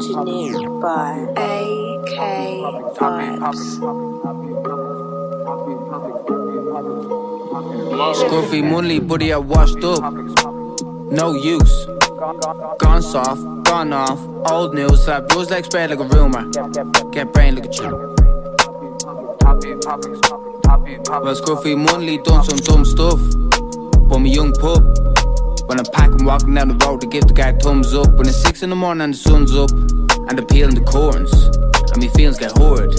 engineered by AK Vibes. Scruffy money, buddy, I washed up. No use. Gone soft, gone off. Old news, slap yours like spread like a rumor. Get brain like a chew. Well, Scruffy money done some dumb stuff. But me young pup. When I'm packing, walking down the road to give the guy thumbs up. When it's 6 in the morning and the sun's up, and they're peeling the corns, and me feelings get horrid.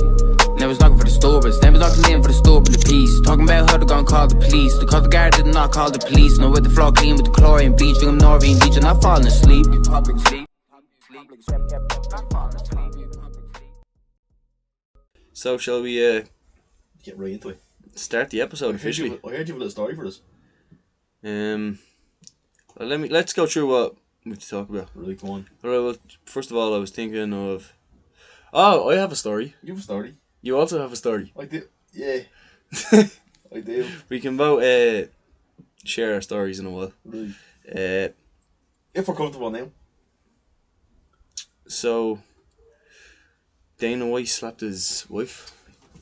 Never's knocking for the stores, never's knocking in for the store for the peace. Talking about how they're gonna call the police. Because the guard did not call the police. No, with the floor clean with the chlorine bleach. Drink them Norvine bleach, I'm not falling asleep. So shall we get right into it? Start the episode officially? I heard you have a little story for us. Well, let's go through what we have to talk about. Really, come on. Alright, well, first of all, I was thinking of... Oh, I have a story. You have a story? You also have a story. I do. Yeah. I do. We can both share our stories in a while. Really. If we're comfortable now. So, Dana White slapped his wife.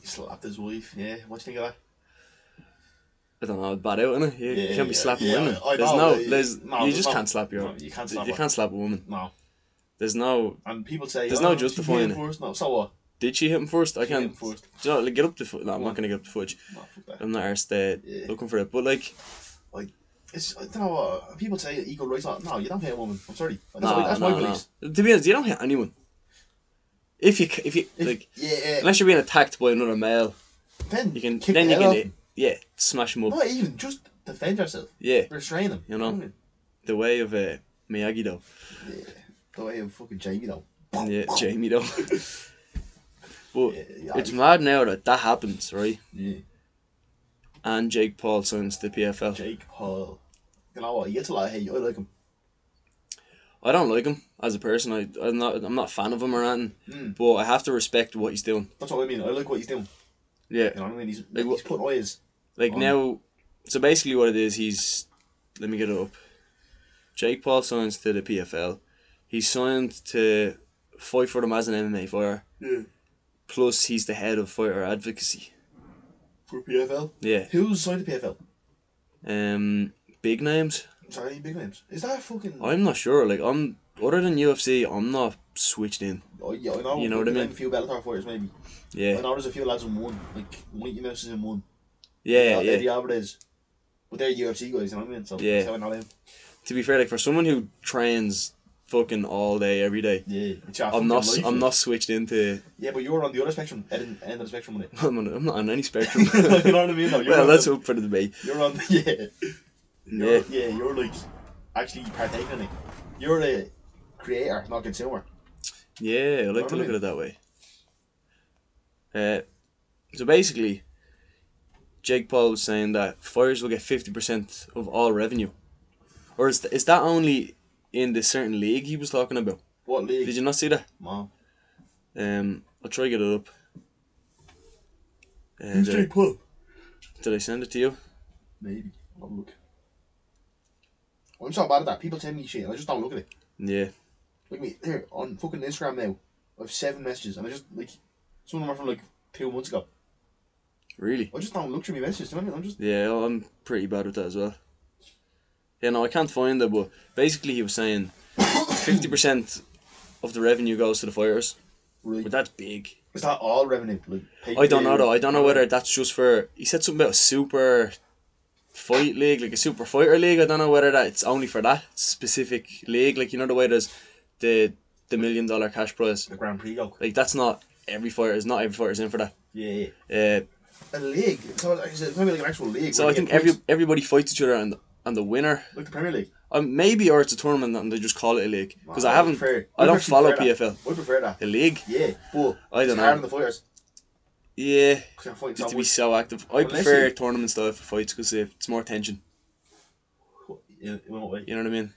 He slapped his wife, yeah. What do you think of that? I don't know, it's bad out, innit? You can't be slapping women. You just can't slap your... No, you can't slap You can't slap a woman. No. There's no... And people say... There's no justifying it. First. No, so what? Did she hit him first? I can't... Hit him first. Do you know, like, get up the foot. No, I'm not going to get up the footage. No, fuck that. I'm not arsed looking for it. But, like... It's... I don't know what... People say equal rights. No, you don't hit a woman. I'm sorry. That's my beliefs. To be honest, you don't hit anyone. If you like... Yeah. Unless you're being attacked by another male. Then you can... Kick Then you can... Him. Yeah, smash him up. Not even, just defend yourself. Yeah. Restrain him. You know? The way of Miyagi-Do. Yeah. The way of fucking Jamie-Do. Yeah, Jamie-Do. But it's mad now that happens, right? Yeah. And Jake Paul signs the PFL. Jake Paul. You know what? He gets a lot of hate. I like him. I don't like him as a person. I'm not a fan of him or anything. But I have to respect what he's doing. That's what I mean. I like what he's doing. Yeah. You know what I mean? He's putting eyes. Like now, so basically what it is, let me get it up. Jake Paul signs to the PFL. He's signed to fight for them as an MMA fighter. Yeah. Plus, he's the head of fighter advocacy. For PFL? Yeah. Who's signed to PFL? Big names. Sorry, big names. Is that fucking... I'm not sure. Like, other than UFC, I'm not switched in. Oh, yeah, I know. You know what I mean? A few Bellator fighters, maybe. Yeah. I know there's a few lads in one. Like, Mikey Mouse is in one. Yeah, yeah. Eddie Alvarez. But they're UFC guys, you know what I mean? So yeah. That's how I know them. To be fair, like, for someone who trains fucking all day, every day, yeah, I'm not switched into... Yeah, but you're on the other spectrum, end of the spectrum with it. I'm not on any spectrum. You know what I mean? No, well, that's up for the debate. You're on... You're like actually partaking in it. You're a creator, not consumer. Yeah, I like to look at it that way. So basically, Jake Paul was saying that fighters will get 50% of all revenue. Or is that only in the certain league he was talking about? What league? Did you not see that? No. I'll try to get it up. Who's Jake Paul? Did I send it to you? Maybe. I'll have a look. I'm so bad at that. People tell me shit and I just don't look at it. Yeah. Like me, here, on fucking Instagram now, I have 7 messages and I just, like, some of them are from like 2 months ago. Really? I just don't look through my messages, do you know what I mean? Yeah, I'm pretty bad at that as well. Yeah, no, I can't find it, but basically he was saying 50% of the revenue goes to the fighters. Right. But that's big. Is that all revenue? Like, I don't know though. I don't know whether that's just for... He said something about a super fight league, like a super fighter league. I don't know whether it's only for that specific league. Like, you know the way there's the $1 million cash prize. The Grand Prix go. Like, that's not every fighter. Not every fighter's in for that. Yeah. A league? So it's maybe like an actual league. So I think everybody fights each other and the winner... Like the Premier League? Maybe, or it's a tournament and they just call it a league. Because I don't follow PFL. I prefer that. The league? Yeah, but I don't know. Hard on the fighters. Yeah, just to be so active. I prefer tournament style for fights because it's more tension. In what way? You know what I mean?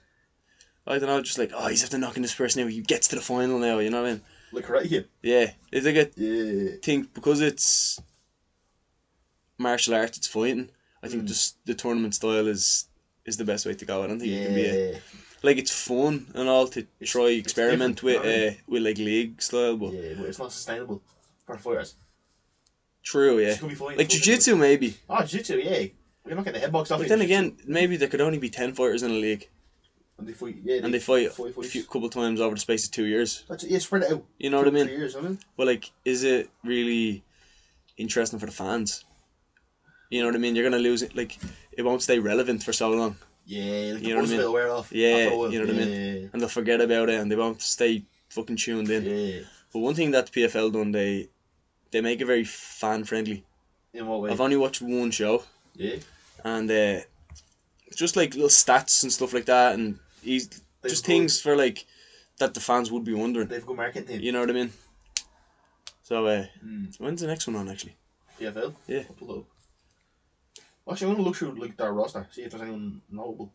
I don't know, just like, he's after knocking this person out, he gets to the final now, you know what I mean? Like Karate Kid? Yeah, it's like think because it's martial arts, it's fighting, I think just the tournament style is the best way to go. I don't think you can be like it's fun and all to try experiment different, with like league style, but yeah, but it's not sustainable for fighters. true, yeah. It's gonna be fine. Like jiu-jitsu maybe. Oh, jiu-jitsu, yeah. You're not getting the headbox off. But then again, maybe there could only be 10 fighters in a league, and they fight. Yeah, and they fight five a fights. couple times over the space of 2 years. That's it. Yeah, spread it out. You know what I 2 mean? 3 years, I mean. But like, is it really interesting for the fans? You know what I mean? You're gonna lose it. Like, it won't stay relevant for so long. Yeah, like You the know what I buzz mean? will wear off. Yeah, after a while. you know what I mean? And they'll forget about it, and they won't stay fucking tuned in. Yeah. But one thing that the PFL done, they make it very fan friendly. In what way? I've only watched one show, Yeah. and just like little stats and stuff like that, and just things for like that the fans would be wondering. They've got marketing team. You know what I mean? So when's the next one on actually? PFL? Yeah. I'll pull it up. Actually, I'm gonna look through like their roster, see if there's anyone notable.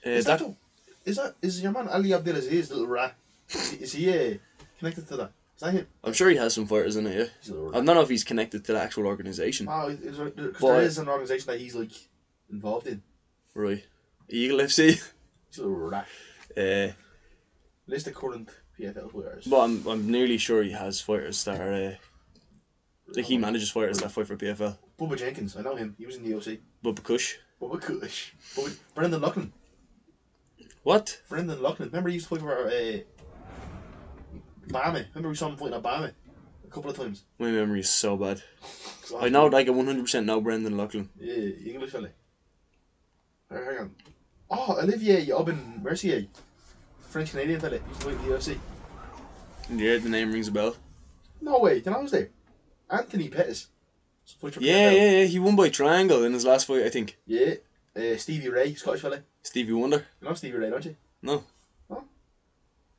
Is your man Ali Abdelaziz, little rat? Is he connected to that? Is that him? I'm sure he has some fighters in it, yeah. He's a little I rat. don't know if he's connected to the actual organisation. Oh, because But- there is an organisation that he's like involved in. Right. Eagle FC. He's a little rat. List of current PFL players. But I'm nearly sure he has fighters that are like he manages fighters that fight for PFL. Bubba Jenkins, I know him. He was in the OC. Bubba Kush. Bubba Kush. Brendan Loughlin. What? Brendan Loughlin. Remember he used to fight for Bama. Remember we saw him fighting at Bama a couple of times. My memory is so bad. I know, like, I 100% know Brendan Loughlin. Yeah, English fella. Hang on. Oh, Olivier Aubin Mercier. French Canadian fella. Used to fight in the UFC. Yeah, the name rings a bell. No way. Can I was there? Anthony Pettis. Yeah. He won by triangle in his last fight, I think. Yeah. Stevie Ray, Scottish fella. Stevie Wonder. You know Stevie Ray, don't you? No.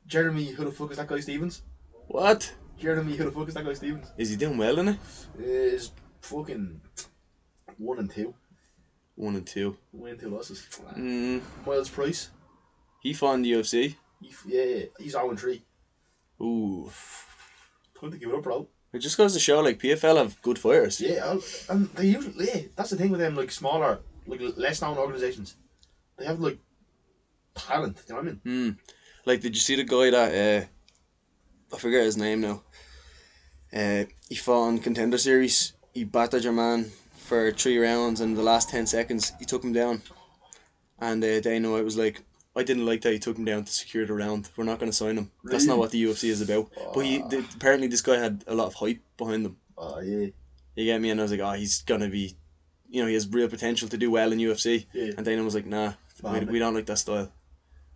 Jeremy, who the fuck is that guy Stevens? What? Jeremy, who the fuck is that guy Stevens? Is he doing well in it? Is fucking 1 and 2. 1 and 2. 1 and 2 losses. Miles Price. He fought in the UFC. He's 0 and 3. Ooh. Time to give it up, bro. It just goes to show, like, PFL have good fighters. Yeah, and they usually, that's the thing with them, like, smaller, like, less known organisations. They have, like, talent, you know what I mean? Like, did you see the guy that, I forget his name now. He fought on Contender Series. He battered your man for 3 rounds, and the last 10 seconds, he took him down. And Dana White was like, I didn't like that he took him down to secure the round. We're not going to sign him. Really? That's not what the UFC is about. But apparently this guy had a lot of hype behind him. Oh, yeah. You get me? And I was like, he's going to be, he has real potential to do well in UFC. Yeah. And Dana was like, nah, we don't like that style.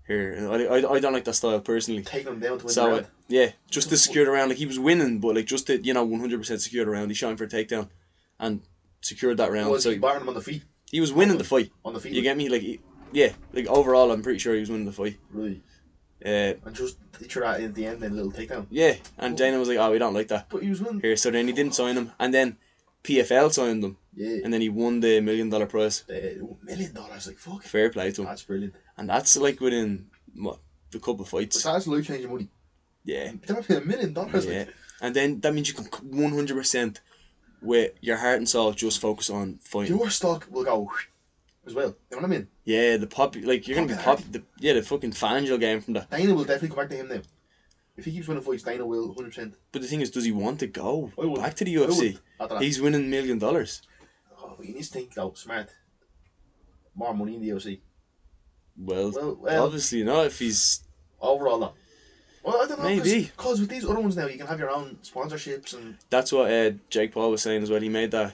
Here, I don't like that style personally. Taking him down to win the round. Yeah, just to secure the round. Like, he was winning, but like just to 100% secure the round. He shot him for a takedown and secured that round. Was he batting him on the feet? He was winning the fight. On the feet. You get me? Like, like overall, I'm pretty sure he was winning the fight. Really? And just he threw that in at the end, then a little takedown. Yeah, and Dana was like, we don't like that. But he was winning. Here, so then he didn't sign him, and then PFL signed him. Yeah. And then he won the $1 million prize. $1 million, like fuck. Fair play to him. That's brilliant. And that's like within a couple of fights. So that's life changing money. Yeah. They're paying $1 million. Yeah. Like. And then that means you can 100% with your heart and soul just focus on fighting. Your stock will go as well. You know what I mean? Yeah, the you're gonna be the fucking fans you'll get from that. Dana will definitely go back to him now. If he keeps winning fights, Dana will 100%. But the thing is, does he want to go I back to the UFC? He's winning $1 million. Oh, but you need to think though, smart. More money in the UFC. Well, obviously not if he's overall though. Well, I don't know. Maybe because with these other ones now, you can have your own sponsorships and. That's what Jake Paul was saying as well. He made that.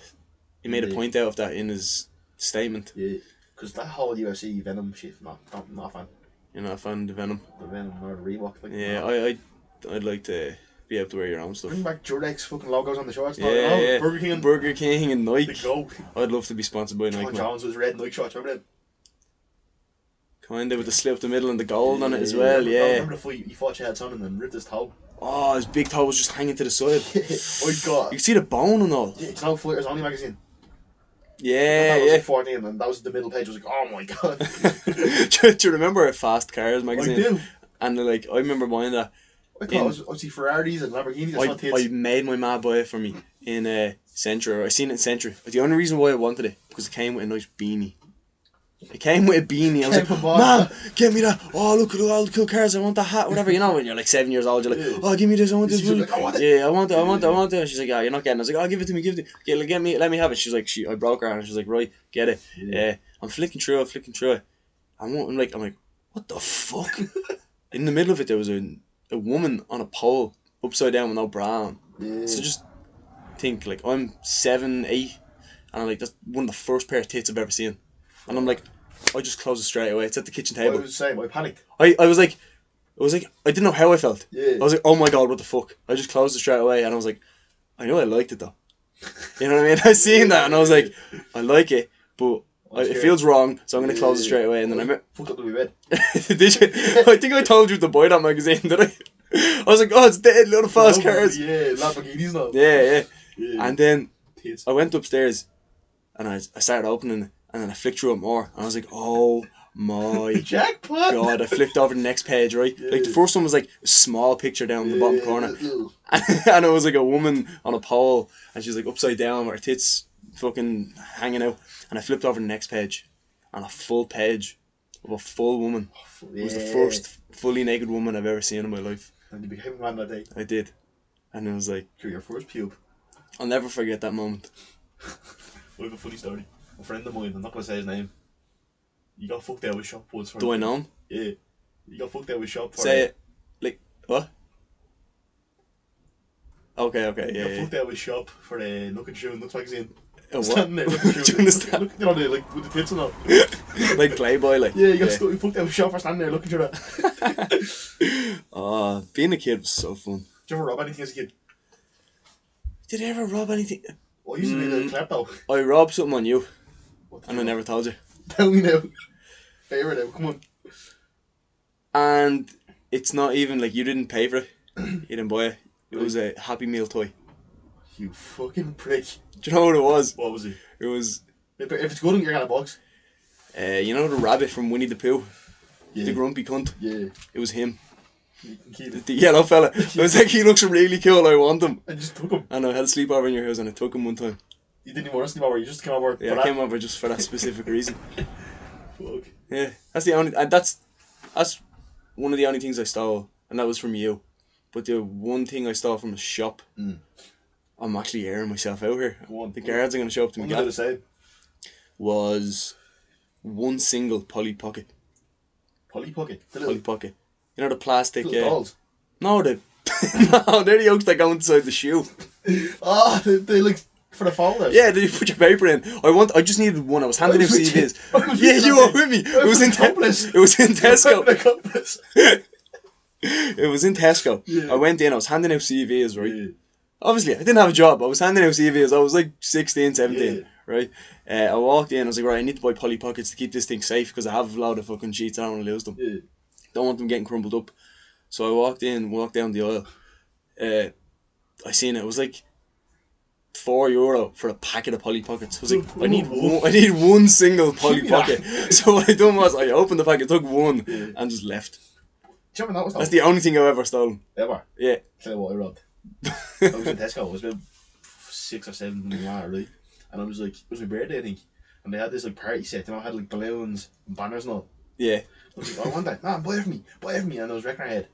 He made a point out of that in his statement. Yeah, because that whole UFC Venom shit, not a fan. You're not a fan of the Venom. The Venom or the Reebok. Like, yeah, I'd like to be able to wear your own stuff. Bring back Durex fucking logos on the shorts. Yeah. Burger King and Nike. The GOAT. I'd love to be sponsored by Nike. John Jones with his red Nike shorts. Remember them? Kinda with the slip up the middle and the gold on it as well. Yeah. Remember the fight he fought Chad Sonnen and ripped his toe. Oh, his big toe was just hanging to the side. You could see the bone and all. Yeah, it's now Fighters Only magazine. Yeah, that was like 14, and that was the middle page. I was like, oh my god. Do you remember Fast Cars magazine? I do. And I remember buying that. I thought it was obviously Ferraris and Lamborghinis. I made my ma buy it for me in Centra. I seen it in Centra. But the only reason why I wanted it because it came with a nice beanie. It came with a beanie. I was Came from like, Boston. Mom, get me that. Oh, look at all the cool cars. I want that hat, whatever. You know, when you're like 7 years old, you're like, oh, give me this. I want this. She's like, I want it. Yeah, I want it. And she's like, yeah, you're not getting it. I was like, oh, give it to me. Okay, let me have it. She's like, I broke her and she's like, right, get it. Yeah. I'm flicking through it. I'm like, what the fuck? In the middle of it, there was a woman on a pole, upside down with no bra on. Yeah. So just think, like, I'm 7, 8, and I'm like, that's one of the first pair of tits I've ever seen. And I'm like, I just closed it straight away. It's at the kitchen table. I was the same. I panicked. I was like, I didn't know how I felt. Yeah. I was like, oh my god, what the fuck? I just closed it straight away, and I was like, I know I liked it though. You know what I mean? I seen that, and I was like, I like it, but it feels wrong, so I'm gonna close it straight away. And then I fucked up to my bed. did you? I think I told you to buy that magazine, did I? I was like, oh, it's dead, little fast cars. Yeah, Lamborghinis now. Yeah. Yeah. And then Tits. I went upstairs, and I started opening it, and then I flicked through it more, and I was like, oh my Jackpot. god! I flipped over the next page, right? Yeah. Like the first one was like a small picture down in the bottom corner, Little. and it was like a woman on a pole, and she's like upside down with her tits fucking hanging out. And I flipped over the next page, and a full page of a full woman. It was the first fully naked woman I've ever seen in my life. And you became a man that day. I did, and it was like, You're your first pube. I'll never forget that moment. I have a funny story. A friend of mine, I'm not going to say his name, he got fucked out with shop once. Do I know him? Yeah. He got fucked out with shop for... Say it, like what? Okay, He yeah. got fucked out with shop for the Look and Shoe and Looks magazine. What? Standing there looking Do through. you understand? Look, you know, like with the tits and all. Like Playboy, like. Yeah, he fucked out with shop for standing there looking through that. Oh, being a kid was so fun. Did you ever rob anything as a kid? Did I ever rob anything? Oh, I used to be a klepto. I robbed something on you, What the and I fuck? never told you. Tell me now. Favour now, come on. And it's not even like you didn't pay for it. You didn't buy it. It was a Happy Meal toy. You fucking prick. Do you know what it was? What was it? It was, If it's good, you're going to box. you know the rabbit from Winnie the Pooh? Yeah. The grumpy cunt? Yeah. It was him. You can keep it. The yellow fella. I was like, he looks really cool, I want him. I just took him. And I had a sleepover in your house and I took him one time. You didn't even want to sleep over, you just came over. Yeah, I came over just for that specific reason. Fuck. Yeah, that's the only, and that's one of the only things I stole, and that was from you. But the one thing I stole from a shop, I'm actually airing myself out here. Go on. The guards are going to show up to me. I'm going to say. Was one single Polly Pocket. Polly Pocket. The Polly little, Pocket. You know the plastic. little dolls. No, no, they're the yolks that go inside the shoe. Oh, they like for the folders. Yeah, then you put your paper in. I just needed one. I was handing out CVs. Yeah, you were with me. It was in Tesco. It was in Tesco. It was in Tesco. Yeah. I went in. I was handing out CVs, right? Yeah. Obviously, I didn't have a job. I was handing out CVs. I was like 16, 17, Yeah. right? I walked in. I was like, right, I need to buy Polly Pockets to keep this thing safe because I have a lot of fucking sheets. I don't want to lose them. Yeah. Don't want them getting crumpled up. So I walked down the aisle. I seen it. It was like €4 for a packet of Polly Pockets. I was like, I need one single Polly Pocket. So what I done was I opened the packet, took one, and just left. Do you ever notice that? That's the only thing I've ever stolen. Ever? Yeah. Tell you what I robbed. I was in Tesco. I was about 6 or 7 when we were, right? And I was like, it was my birthday, I think. And they had this like party set, you know, had like balloons and banners and all. Yeah. I was like, I want that. Nah, buy it for me. And I was wrecking her head.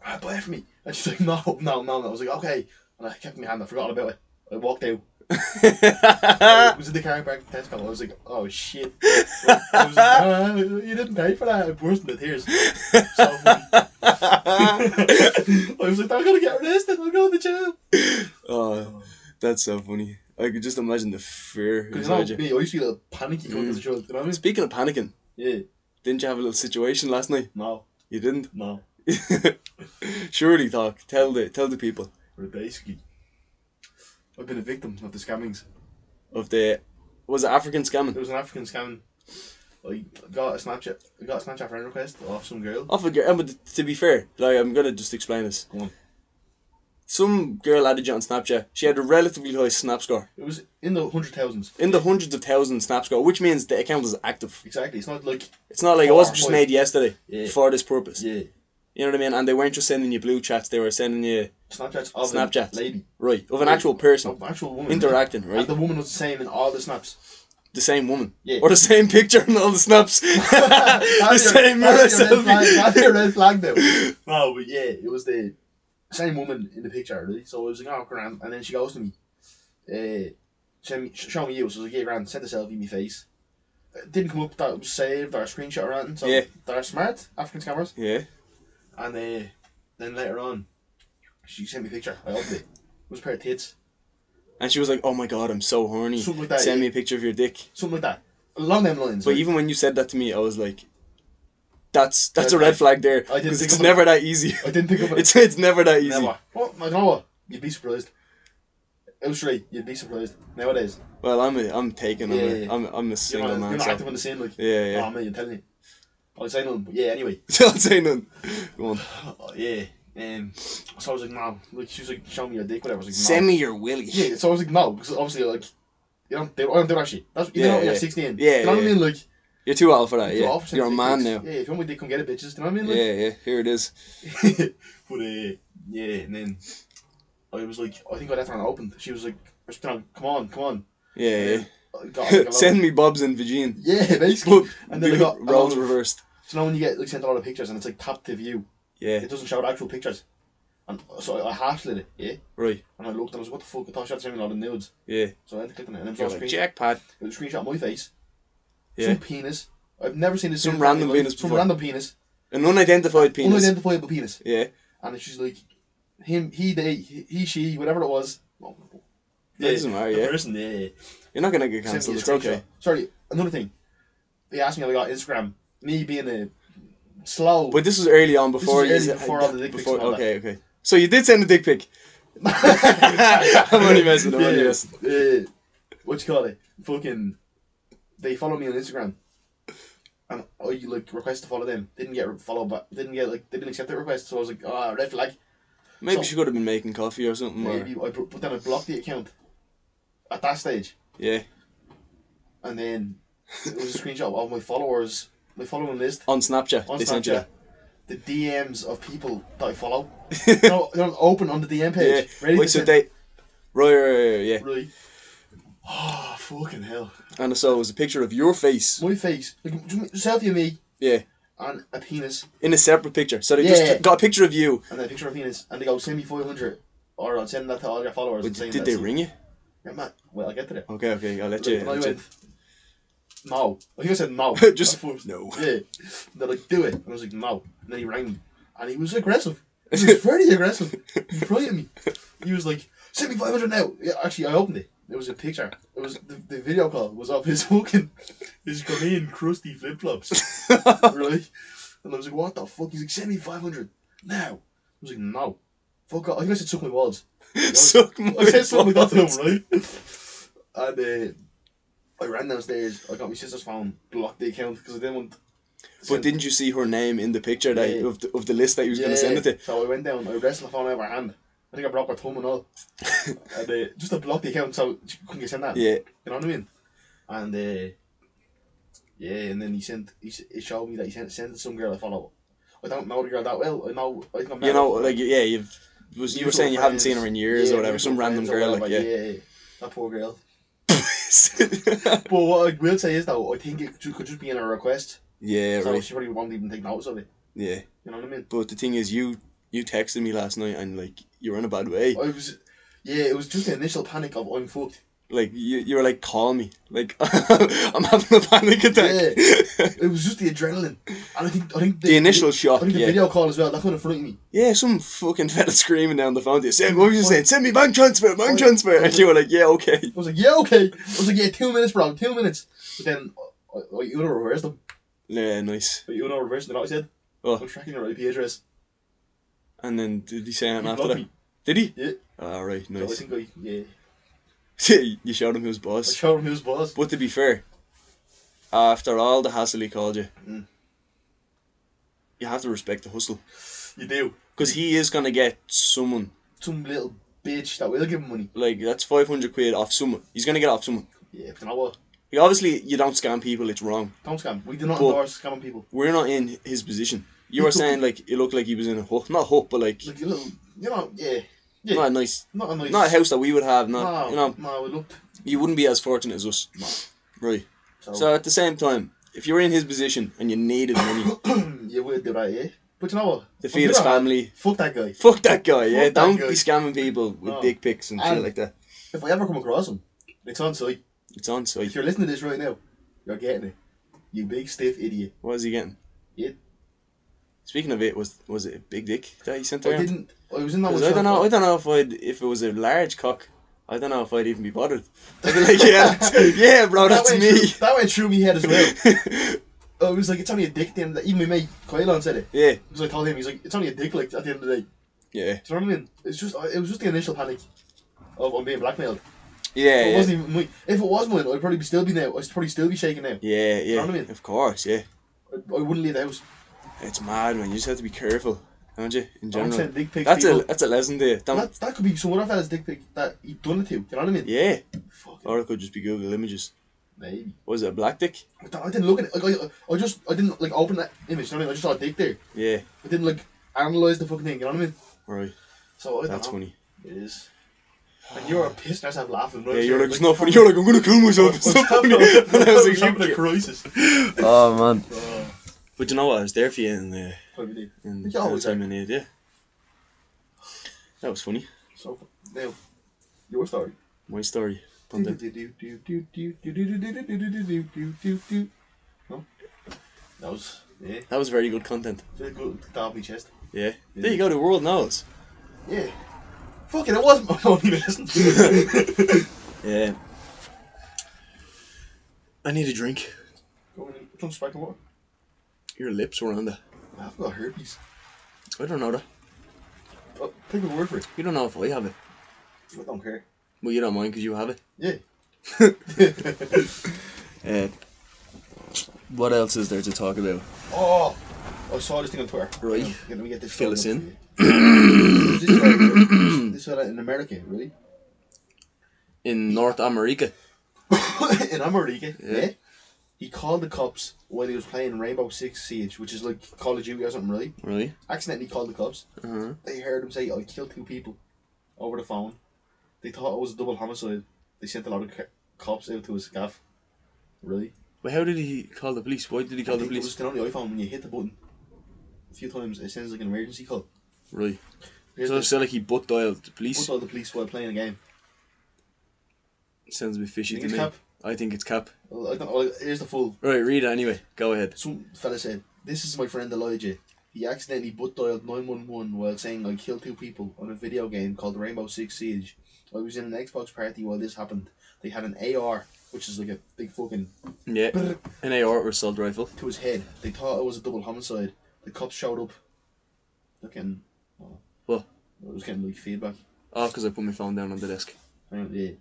Ah, buy it for me. And she's like, no. I was like, okay. And I kept my hand, I forgot all about it. I walked out. I was in the car back to Tesco. I was like, oh shit. I was like, you didn't pay for that. I burst into tears. So funny. I was like, I'm gonna get arrested. I'm going to jail. Oh, that's so funny. I could just imagine the fear Because you know inside you. me, I used to feel a panicky cunt as a child. You know what I mean? Speaking of panicking, Yeah. didn't you have a little situation last night? No. You didn't? No. Surely, talk. Tell the people But basically, I've been a victim of the scammings. of the. Was it African It scamming? was an African scam. I got a Snapchat friend request off some girl. Off a girl, but to be fair, like, I'm gonna just explain this. Go on. Some girl added you on Snapchat. She had a relatively high snap score. It was in the 100,000s. In the hundreds of thousands snap score, which means the account is active. Exactly. It's not like. It's not like it wasn't just made yesterday Yeah. for this purpose. Yeah. You know what I mean? And they weren't just sending you blue chats, they were sending you Snapchats of Snapchats. a lady. Of an actual person. Of an actual woman. Interacting, right? And the woman was the same in all the snaps. The same woman? Yeah. Or the same picture and all the snaps? The same mirror selfie. That's your red flag now. No, but yeah, it was the same woman in the picture, right? So I was like, oh, grand. And then she goes to me, show me you. So I was like, yeah, grand, sent a selfie in my face. It didn't come up that it was saved or a screenshot or anything. So they're smart, African cameras. Yeah. And then later on, she sent me a picture. I opened it. It was a pair of tits. And she was like, oh my god, I'm so horny. Something like that. Send me a picture of your dick. Something like that. Along them lines. But right? even when you said that to me, I was like, that's a red flag there. Because it's never that easy. I didn't think of it. It's never that easy. Never. Well, I don't know what. You'd be surprised. It was straight. You'd be surprised. Nowadays. Well, I'm taken. Yeah. I'm a single man. You're not so. active on the scene, like. Yeah. Oh, man, you're telling me. I'll say nothing, but yeah, anyway. I'll say nothing. Go on. Yeah. So I was like, no. Like, she was like, show me your dick, whatever. I was like, no. Send me your willy. Yeah, so I was like, no. Because obviously, like, I don't do that shit. That's, you know, you're 16. Yeah, you know what I mean? Like, you're too old for that, you're for You're a man dicks. now. Yeah, if you want my dick, come get it, bitches. Do you know what I mean? Like, Yeah, here it is. But, yeah, and then I was like, I think I left her unopened. She was like, come on. Yeah. Got Send me Bob's and Vagine. Yeah, basically. And then I got roles reversed. So now when you get like sent a lot of pictures and it's like tap to view, yeah, it doesn't show the actual pictures. And so I half slid it, yeah. Right. And I looked and I was like, what the fuck? I thought she had sent me a lot of nudes. Yeah. So I had to click on it and then You're like, jackpot. It was a screenshot of my face. Yeah. Some penis. I've never seen this. Some random penis before. Some random penis. An unidentified penis. Unidentifiable penis. Yeah. And she's like, him, he, they, he, she, whatever it was. Yeah, it doesn't matter, yeah. Person, yeah. You're not going to get cancelled, it's okay. Sorry, another thing. They asked me if I got Instagram. Me being a slow. But this was early on before all the dick pics. Okay. So you did send a dick pic? I'm only messing, what you call it? Fucking, they follow me on Instagram. And I like request to follow them. Didn't get followed back. They didn't accept the request. So I was like, red flag. Maybe she could have been making coffee or something. Maybe, but then I blocked the account at that stage. Yeah. And then it was a screenshot of my followers, my following list. On Snapchat. On they Snapchat. Sent you that. The DMs of people that I follow. they're open on the DM page. Yeah. Ready Wait, to so send. they... Right, yeah. Right. Oh, fucking hell. And so it was a picture of your face. My face. Like, selfie of me. Yeah. And a penis. In a separate picture. So they just got a picture of you. And then a picture of a penis. And they go, send me 500. Or I'll send that to all your followers. Wait, did they ring you? Yeah, man. Well, I'll get to that. Okay, I'll let you. And I went, no. I think I said no. Just no. Yeah. They're like, do it. And I was like, no. And then he rang me. And he was aggressive. He was very aggressive. He frightened me. He was like, send me 500 now. Yeah, actually, I opened it. It was a picture. It was the video call was of his Korean crusty flip flops, right? And I was like, "What the fuck?" He's like, "Send me 500 now." I was like, "No, fuck off." I think I said, "Suck my balls." Suck my balls. I said something like that to him, right? And I ran downstairs. I got my sister's phone, blocked the account because I didn't want. But didn't you see her name in the picture of the list that he was going to send it to? So I went down. I wrestled the phone out of her hand. I think I broke her thumb and all. And just to block the account so she couldn't get sent that. Yeah. You know what I mean? And and then he showed me that he sent it to some girl I follow. I don't know the girl that well. I think I'm you know, like, yeah, you were saying you haven't seen her in years or whatever. Some random girl, like, yeah. That poor girl. But what I will say is, though, I think it could just be in a request. Yeah, so right. She probably won't even take notice of it. Yeah. You know what I mean? But the thing is, you texted me last night and, like, you were in a bad way. It was just the initial panic of I'm fucked. Like, you were like, call me. Like, I'm having a panic attack. Yeah. It was just the adrenaline. And I think the initial shock, I think the video call as well, that kind of frightened me. Yeah, some fucking fella screaming down the phone to you. What were you saying? Send me bank transfer. And you were like, yeah, okay. I was like, yeah, okay. I was like, yeah, 2 minutes, bro, 2 minutes. But then, you know, reversed them. Yeah, nice. But you know, reversed them, I said, I'm tracking your IP address. And then did he say anything after that? Did he? Yeah. Right, nice. So I think yeah. You showed him who's boss. I showed him who's boss. But to be fair, after all the hassle he called you, you have to respect the hustle. You do. Because he is going to get someone. Some little bitch that will give him money. Like, that's 500 quid off someone. He's going to get off someone. Yeah, but you know what? Like, obviously, you don't scam people, it's wrong. Don't scam. We do not endorse scamming people. We're not in his position. You were saying, like, it looked like he was in a hut. Not a hut, but like... Like a little, you know, yeah. Not a nice... Not a nice... Not a house that we would have, No, you know. No, it looked... You wouldn't be as fortunate as us. No. Right. So at the same time, if you were in his position and you needed money, you would do that, yeah. But you know what? to feed his family, fuck that guy. Fuck that guy, yeah. Fuck that Don't guy. be scamming people with dick pics and shit like that. If I ever come across him, it's on site. It's on site. If you're listening to this right now, you're getting it. You big stiff idiot. What is he getting? Yeah. Speaking of it, was it a big dick that he sent around? I was in that one. I don't know if it was a large cock. I don't know if I'd even be bothered. I'd be like, yeah, bro, that's me. That went through me head as well. I was like, it's only a dick at the end of the day. Even my mate, Quaylon, said it. Yeah. Because I told him, he's like, it's only a dick, like, at the end of the day. Yeah. Do you know what I mean? It was just the initial panic of being blackmailed. Yeah, It wasn't even mine. If it was mine, I'd probably still be shaking now. Yeah, Do you know what I mean? Of course, yeah. I wouldn't leave the house. It's mad, man. You just have to be careful, don't you? In general. Don't send dick pics, That's a lesson there. That could be some other fella's dick pic that he'd done it to. Do you know what I mean? Yeah. Fuck it. Or it could just be Google Images. Maybe. Was it a black dick? I didn't look at it. I didn't like open that image. You know what I mean? I just saw a dick there. Yeah. I didn't like analyse the fucking thing. You know what I mean? Right. So I That's don't know. funny. It is. And you're pissed yourself laughing. Right? Yeah, you're like, it's not funny. You're like, I'm gonna kill myself. It's not funny. And I was like, having a crisis. Oh man. But you know what? I was there for you in the time I need. Yeah. That was funny. So now, your story. My story. Content. No, That was very good content. very good. Dobby chest. Yeah. There you go. The world knows. Yeah. Fucking, it wasn't my phone even listened. Yeah. I need a drink. Go in and drunk sparkling water. Your lips were on the. I've got herpes. I don't know that. Oh, take my word for it. You don't know if I have it. I don't care. Well, you don't mind because you have it. Yeah. What else is there to talk about? Oh, I saw this thing on Twitter. Right. Let me get this. Fill us in. This fella in America, really? In North America. In America, Yeah. yeah. He called the cops while he was playing Rainbow Six Siege, which is like Call of Duty or something, really. Really? Accidentally called the cops. Uh-huh. They heard him say, I killed 2 people over the phone. They thought it was a double homicide. They sent a lot of cops out to his gaff. Really? But how did he call the police? Why did he call the It police? was on the iPhone when you hit the button a few times, it sends like an emergency call. Right. Here's So the- it's like he butt dialed the police. What's all the police while playing a game? Sounds a bit fishy Think to it's me. Cap? I think it's Cap. Well, I don't know. Here's the full. Right, read it anyway. Go ahead. Some fella said, "This is my friend Elijah. He accidentally butt dialed 911 while saying I killed 2 people on a video game called Rainbow Six Siege. I was in an Xbox party while this happened. They had an AR, which is like a big fucking Yeah. An AR or assault rifle. to his head. They thought it was a double homicide. The cops showed up. Looking, What? I was getting like feedback. Oh, because I put my phone down on the desk. Yeah.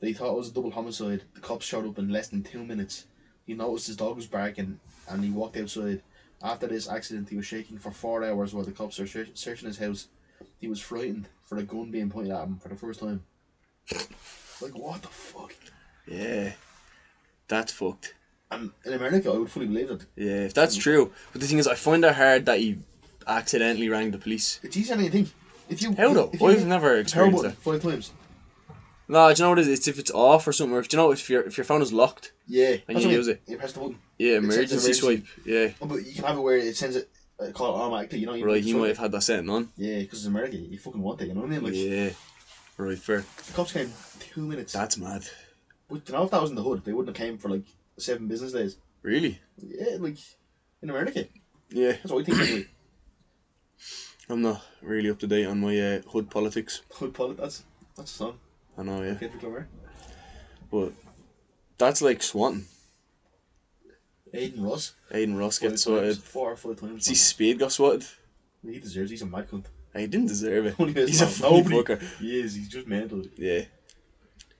They thought it was a double homicide. The cops showed up in less than 2 minutes. He noticed his dog was barking and he walked outside. After this accident, he was shaking for 4 hours while the cops were searching his house. He was frightened for a gun being pointed at him for the first time. Like, what the fuck? Yeah. That's fucked. And in America, I would fully believe that. Yeah, if that's true. But the thing is, I find it hard that he accidentally rang the police. It's easier than you think. How though? I've never experienced that. 5 times. No, do you know what it is? It's if it's off or something, or if, do you know, if your phone is locked Yeah. and you use it. You press the button. Yeah, It sends emergency swipe. Yeah. Oh, but you can have it where it sends it, call it automatically, you know? Right, he might have had that setting on. Yeah, because it's America, you fucking want it, you know what I mean? Like, Yeah. Right, fair. the cops came 2 minutes. That's mad. But you know, if that was in the hood, they wouldn't have came for like 7 business days. Really? Yeah, like, in America. Yeah. That's what I think anyway. I'm not really up to date on my hood politics. Hood politics, that's a song. I know, yeah. Kendrick Lamar. But that's like swatting. Aiden Ross. Aiden Ross 5 gets swatted. times, 4 or 5 times. See, Speed got swatted. He deserves, he's a mad cunt. He didn't deserve it. Only He's a his funny nobody. fucker. He is, he's just mental. Yeah.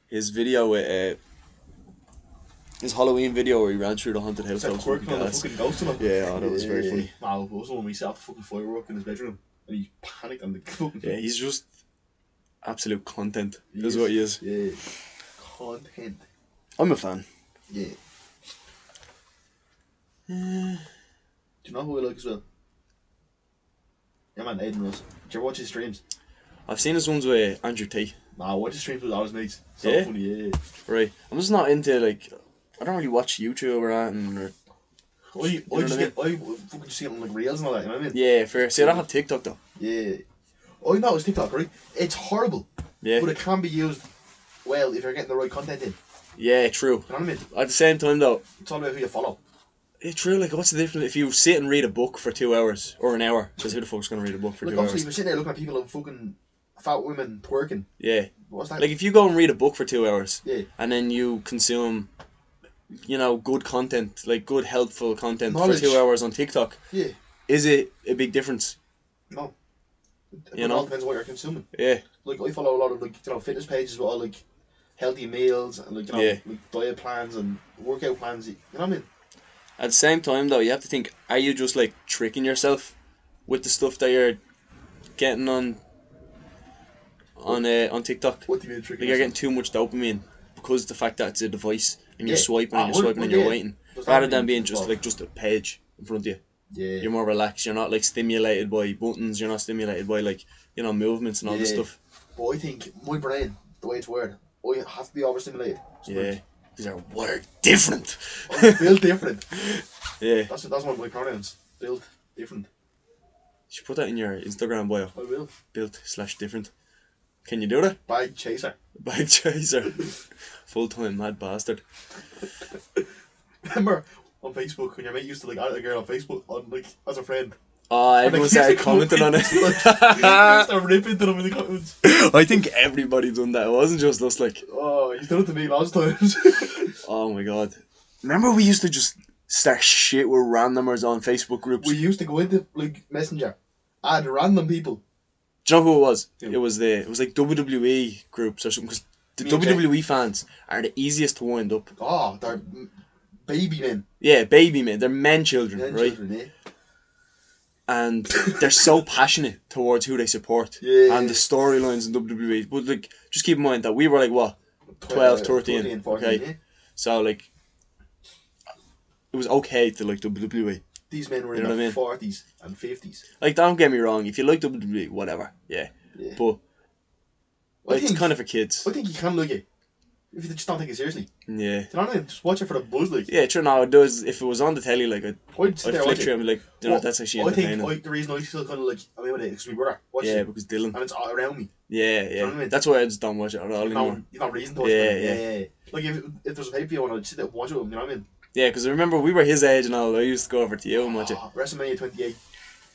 His video with his Halloween video where he ran through the haunted house. He's like That was quirking on the gas. fucking ghost and all. Yeah, oh, that was very funny. Wow, but also when we set off the fucking firework in his bedroom and he panicked on the fucking Yeah, he's just absolute content. He Is what he is. Yeah. Content. I'm a fan. Yeah. Do you know who I like as well? Yeah, man, Aiden Ross. Did you ever watch his streams? I've seen his ones with Andrew Tate. Nah, I watch his streams with all his mates. So Yeah? funny, yeah. Right. I'm just not into like I don't really watch YouTube or anything. I fucking see it on like reels and all that, you know what I mean? Yeah, fair. See, I don't have TikTok though. Yeah. I know it's TikTok, right? It's horrible. Yeah. But it can be used well if you're getting the right content in. Yeah, true. You know what I mean? At the same time though, it's all about who you follow. Yeah, true. Like, what's the difference if you sit and read a book for 2 hours or an hour? Because who the fuck's gonna read a book for 2 hours? Obviously, if you're sitting there looking at people of fucking fat women twerking. Yeah. What's that? Like, if you go and read a book for 2 hours, yeah, and then you consume, good content, like good helpful content Knowledge. for 2 hours on TikTok, yeah, is it a big difference? No. It all depends on what you're consuming. Yeah. Like, I follow a lot of fitness pages with all like healthy meals and like diet plans and workout plans. You know what I mean? At the same time, though, you have to think: are you just like tricking yourself with the stuff that you're getting on TikTok? What do you mean tricking? Like, you're getting too much dopamine because of the fact that it's a device and you're swiping and you're you're waiting, rather than being just a page in front of you. Yeah. You're more relaxed. You're not like stimulated by buttons. You're not stimulated by like movements and all this stuff. But I think my brain, the way it's wired, I have to be overstimulated. Yeah. Because they're wired different. I'm built different. Yeah. That's one of my pronouns. Built different. You should put that in your Instagram bio. I will. Built/different. Can you do that? Bag chaser. Bag chaser. Full-time mad bastard. Remember on Facebook when your mate used to like add a girl on Facebook on like as a friend? Oh, everyone started commenting on it. Like, start ripping to them in the comments. I think everybody done that. It wasn't just us. Like, oh, he's done it to me last times. Oh my god! Remember we used to just start shit with randomers on Facebook groups. We used to go into like Messenger, add random people. Do you know who it was? Yeah. It was like WWE groups or something. Because the WWE fans are the easiest to wind up. Oh, they're baby men. Yeah, baby men. They're men children, right? Children, yeah. And they're so passionate towards who they support and the storylines in WWE. But like, just keep in mind that we were like what, 12, 13, 14, okay. yeah. So like, it was okay to like WWE. These men were in their 40s and 50s. Like, don't get me wrong. If you like WWE, whatever, yeah. But it's kind of for kids. I think you can like it if you just don't take it seriously. Yeah. Do you know what I mean? Just watch it for the buzz, like. Yeah, true. No, it does. If it was on the telly, like I'd flick through and be like, that's actually entertaining. I think the reason I still kind of like I'm with it is my brother. Because Dylan. And it's all around me. Yeah. You know what I mean? That's why I just don't watch it at all anymore. You've no reason to watch it. Yeah. Like if there's a pay-per-view on, I'd sit there and watch it with him. You know what I mean? Yeah, because I remember we were his age and all. I used to go over to you and watch it. WrestleMania 28,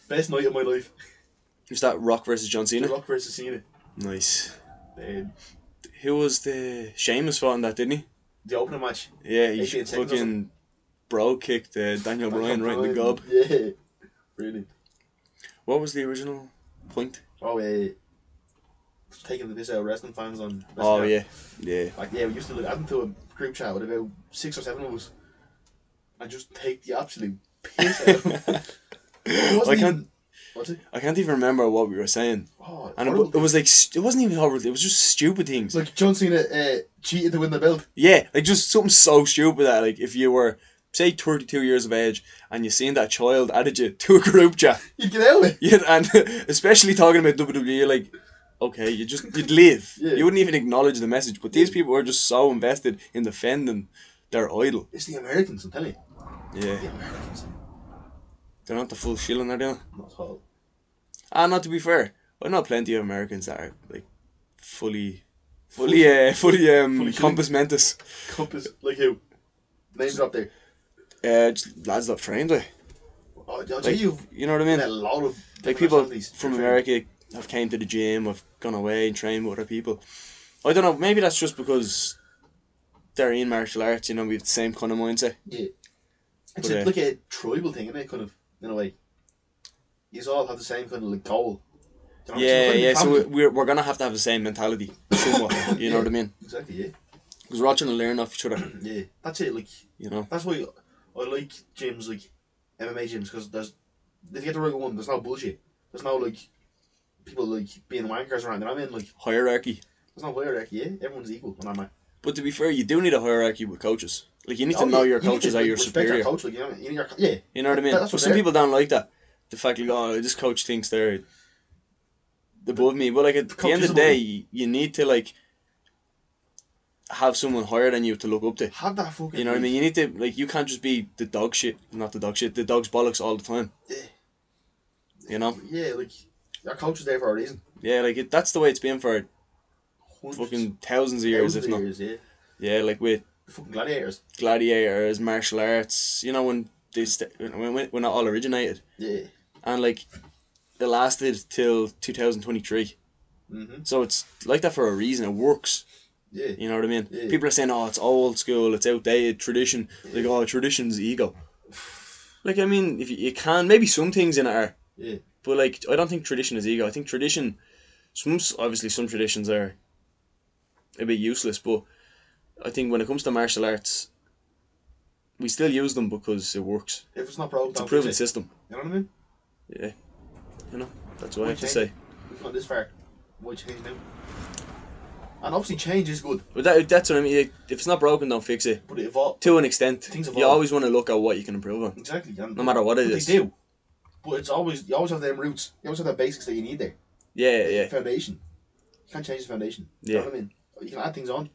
best night of my life. Was that Rock versus John Cena? Rock versus Cena. Nice. Who was the Sheamus fought in that, didn't he? The opening match. Yeah, he fucking bro kicked Daniel Bryan right in the gob. Yeah, really. What was the original point? Oh, taking the piss out of wrestling fans on. Oh yeah. Like we used to look into a group chat with about 6 or 7 of us, and just take the absolute piss out of them. I can't even remember what we were saying. Oh, and it was like it wasn't even horrible. It was just stupid things. Like John Cena cheated to win the belt. Yeah, like just something so stupid that like if you were say 32 years of age and you seen that child added you to a group chat, you'd get out of it. Yeah, and especially talking about WWE, you're like, okay, you'd leave. Yeah. You wouldn't even acknowledge the message. But these people were just so invested in defending their idol. It's the Americans, I'm telling you. Yeah. The Americans. They're not the full shilling, are they? Not at all. Not to be fair, I know plenty of Americans that are like fully compass mentis. Compass, like who? Names drop there. Just lads that trained with. Oh, you know what I mean? A lot of like people from America have came to the gym, have gone away and trained with other people. I don't know, maybe that's just because they're in martial arts, we have the same kind of mindset. Yeah. It's like a tribal thing, isn't it, kind of, in a way? You all have the same kind of like goal. So we're going to have the same mentality, somewhat, you know what I mean? Exactly, yeah. Because we're all trying to learn off each other. Yeah, that's it, like, that's why I like gyms, like MMA gyms, because if you get the right one, there's no bullshit. There's no, like, people, like, being wankers around, you know what I mean? Like, hierarchy. There's no hierarchy, yeah? Everyone's equal when I'm at. But to be fair, you do need a hierarchy with coaches. Like, you need to know your coaches are your superior. Your coach, like, you know what I mean? But some people don't like that. The fact, like, this coach thinks they're above me. But, like, at the end of the day, you need to, like, have someone higher than you to look up to. Have that fucking. You know what I mean? You need to, like, you can't just be the dog shit, not the dog shit, the dog's bollocks all the time. Yeah. You know? Yeah, like, your coach is there for a reason. Yeah, like, that's the way it's been for Hundreds, fucking thousands of years, if not. yeah. Yeah, like with The fucking gladiators, martial arts, you know, when they when it all originated. Yeah. And, like, it lasted till 2023. Mm-hmm. So it's like that for a reason. It works. Yeah. You know what I mean? Yeah. People are saying, oh, it's old school, it's outdated, tradition. Like, oh, tradition's ego. Like, I mean, if you can, maybe some things in it are. Yeah. But, like, I don't think tradition is ego. I think tradition, obviously some traditions are a bit useless, but I think when it comes to martial arts, we still use them because it works. If it's not broke, It's a proven system. You know what I mean? Yeah. You know, that's what I have to say. We've gone this far. Why change now? And obviously change is good. But that's what I mean. If it's not broken, don't fix it. But it evolves. To an extent. Things evolve. You always want to look at what you can improve on. Exactly. No matter what it is. They do. But it's always, you always have them roots. You always have the basics that you need there. Yeah. Foundation. You can't change the foundation. You know what I mean? You can add things on.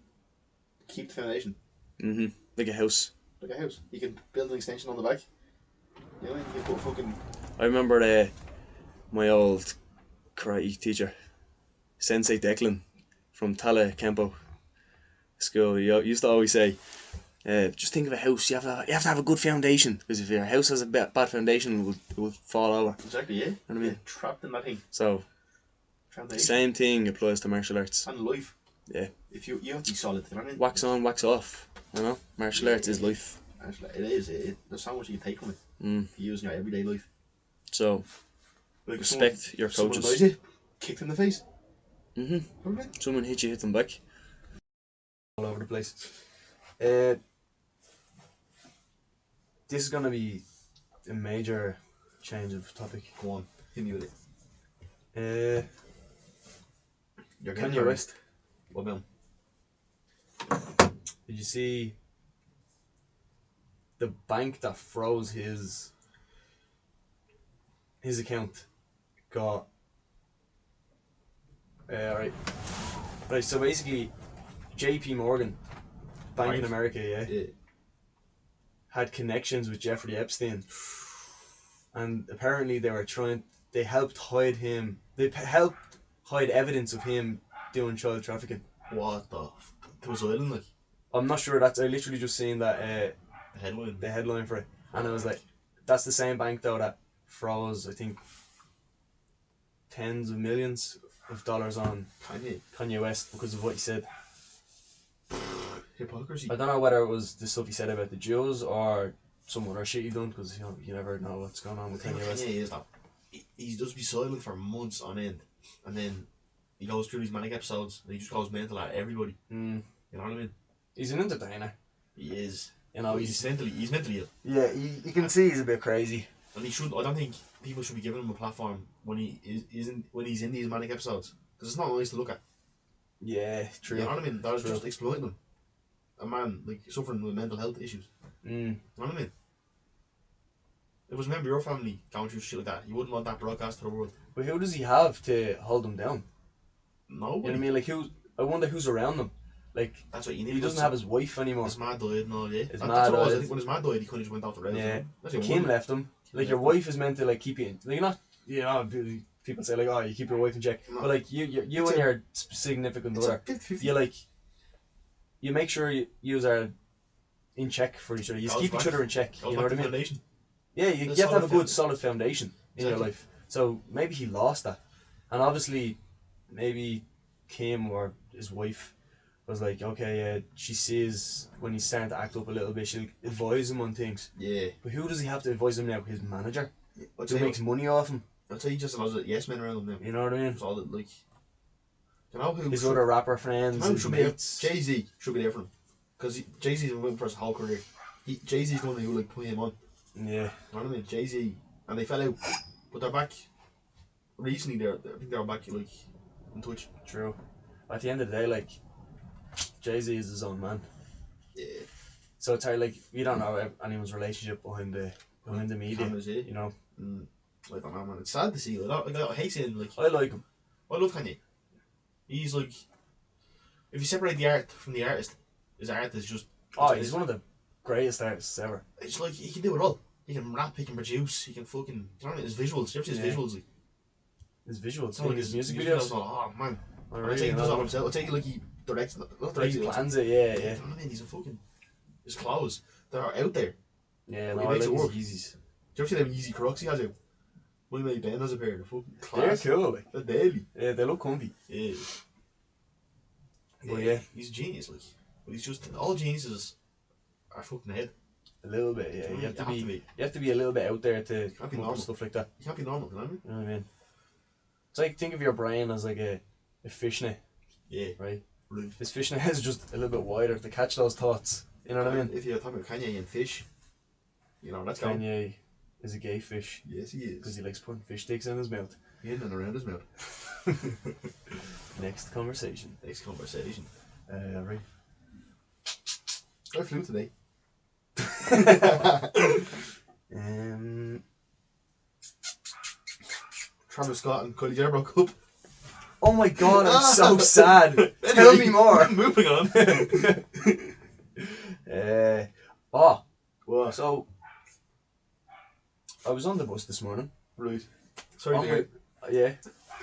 Keep the foundation. Mm-hmm. Like a house. Like a house. You can build an extension on the back. You know, you can put fucking... I remember my old karate teacher, Sensei Declan, from Tala Kempo school. He used to always say, just think of a house. You have to have a good foundation, because if your house has a bad foundation, it will fall over. Exactly, yeah. You know what I mean? Trapped in that thing. So, the same thing applies to martial arts. And life. Yeah. If you have to be solid, you know what I mean? Wax on, wax off. You know, martial arts is life. It is. There's so much you can take from it. If you use in your everyday life. So, like respect your coaches. Someone annoys you, kicked in the face. Someone hit you, hit them back. All over the place. This is gonna be a major change of topic. Go on, hit me with it. Kanye West. What about him? Did you see the bank that froze his account got right, so basically JP Morgan, Bank in America, yeah, had connections with Jeffrey Epstein, and apparently they helped hide evidence of him doing child trafficking. What the to his island, like? I'm not sure. I literally just seen that the headline for it, and I was like, that's the same bank though that froze, I think, tens of millions of dollars on Kanye West because of what he said. Hypocrisy. I don't know whether it was the stuff he said about the Jews or some other shit he done, because you never know what's going on with Kanye West. Kanye is that he does be silent for months on end, and then he goes through these manic episodes and he just goes mental at everybody. You know what I mean? He's an entertainer. He is. You know, he's mentally ill. Yeah, you can see he's a bit crazy. And I don't think people should be giving him a platform when he's in these manic episodes, because it's not nice to look at. Yeah, true. You know what I mean? That was just exploiting him. A man like suffering with mental health issues. You know what I mean? If it was a member of your family going through shit like that, you wouldn't want that broadcast to the world. But who does he have to hold him down? Nobody. You know what I mean? Like, I wonder who's around him. Like, that's what you need. He doesn't have his wife anymore. His mad died and all, yeah. His mad died. I think when his mad died, he kind of just went off the rails. Yeah. Kim left him. Like, your wife is meant to, like, keep you... Like, not... You know, people say, like, oh, you keep your wife in check. No. But, like, you and your significant other, you make sure you are in check for each other. You keep each other in check. You know what I mean? Foundation. Yeah, you have to have a good, solid foundation in your life. So, maybe he lost that. And obviously, maybe Kim or his wife was like, okay, she sees when he's starting to act up a little bit, she'll advise him on things. Yeah. But who does he have to advise him now? His manager? Who makes money off him? I'll tell you, just a lot of yes men around him now. You know what I mean? It's all that, like... You know who... His other rapper friends, his mates. Jay-Z should be there for him. Because Jay-Z's been with him for his whole career. Jay-Z's the one who, like, put him on. Yeah. You know what I mean? Jay-Z. And they fell out. But they're back. Recently, I think they're back, like, in touch. True. At the end of the day, like... Jay-Z is his own man. Yeah. So it's hard, like, we don't know anyone's relationship behind the media. Cameras, yeah. You know? I don't know, man. It's sad to see. I hate saying, like... I like him. I love Kanye. He's like... If you separate the art from the artist, His art is just... Oh, he's one of the greatest artists ever. It's like, he can do it all. He can rap, he can produce, he can fucking... Do you know what I mean? His visuals, you ever see his visuals? Like, His visuals, it's not like his music videos. videos. Oh, man. Oh, I really? take he does it himself. I take it like he directs... Not directs He it. plans it, yeah. You know what I mean? He's a fucking... His clothes, they're out there. Yeah, But no, he I makes like it work. his Yeezys. Do you ever see them Yeezy Crocs he has out? My mate Ben has a pair. They're fucking They're class. cool, like. They're deadly. Yeah, they look comfy. Yeah. But yeah. He's a genius, like. But he's just... All geniuses are fucking ahead. A little bit, yeah. You You have to have be. to be. You have to be a little bit out there to Can't be come up normal. with stuff like that. You can't be normal, you know what I mean? You know what I mean? It's like, think of your brain as like a fishnet, Yeah. right? Right. This fishnet is just a little bit wider to catch those thoughts. You know what I mean? If you're talking about Kanye and fish, you know, that's going. Kanye is a gay fish Yes, he because is. he likes putting fish sticks in his mouth. In and around his mouth. Next conversation. Next conversation. Right. I flew today. Travis Scott and Kylie Jenner broke up. Oh my god, I'm so sad. Tell me more. Moving on. What? So I was on the bus this morning. Right. Sorry, On Mary. yeah.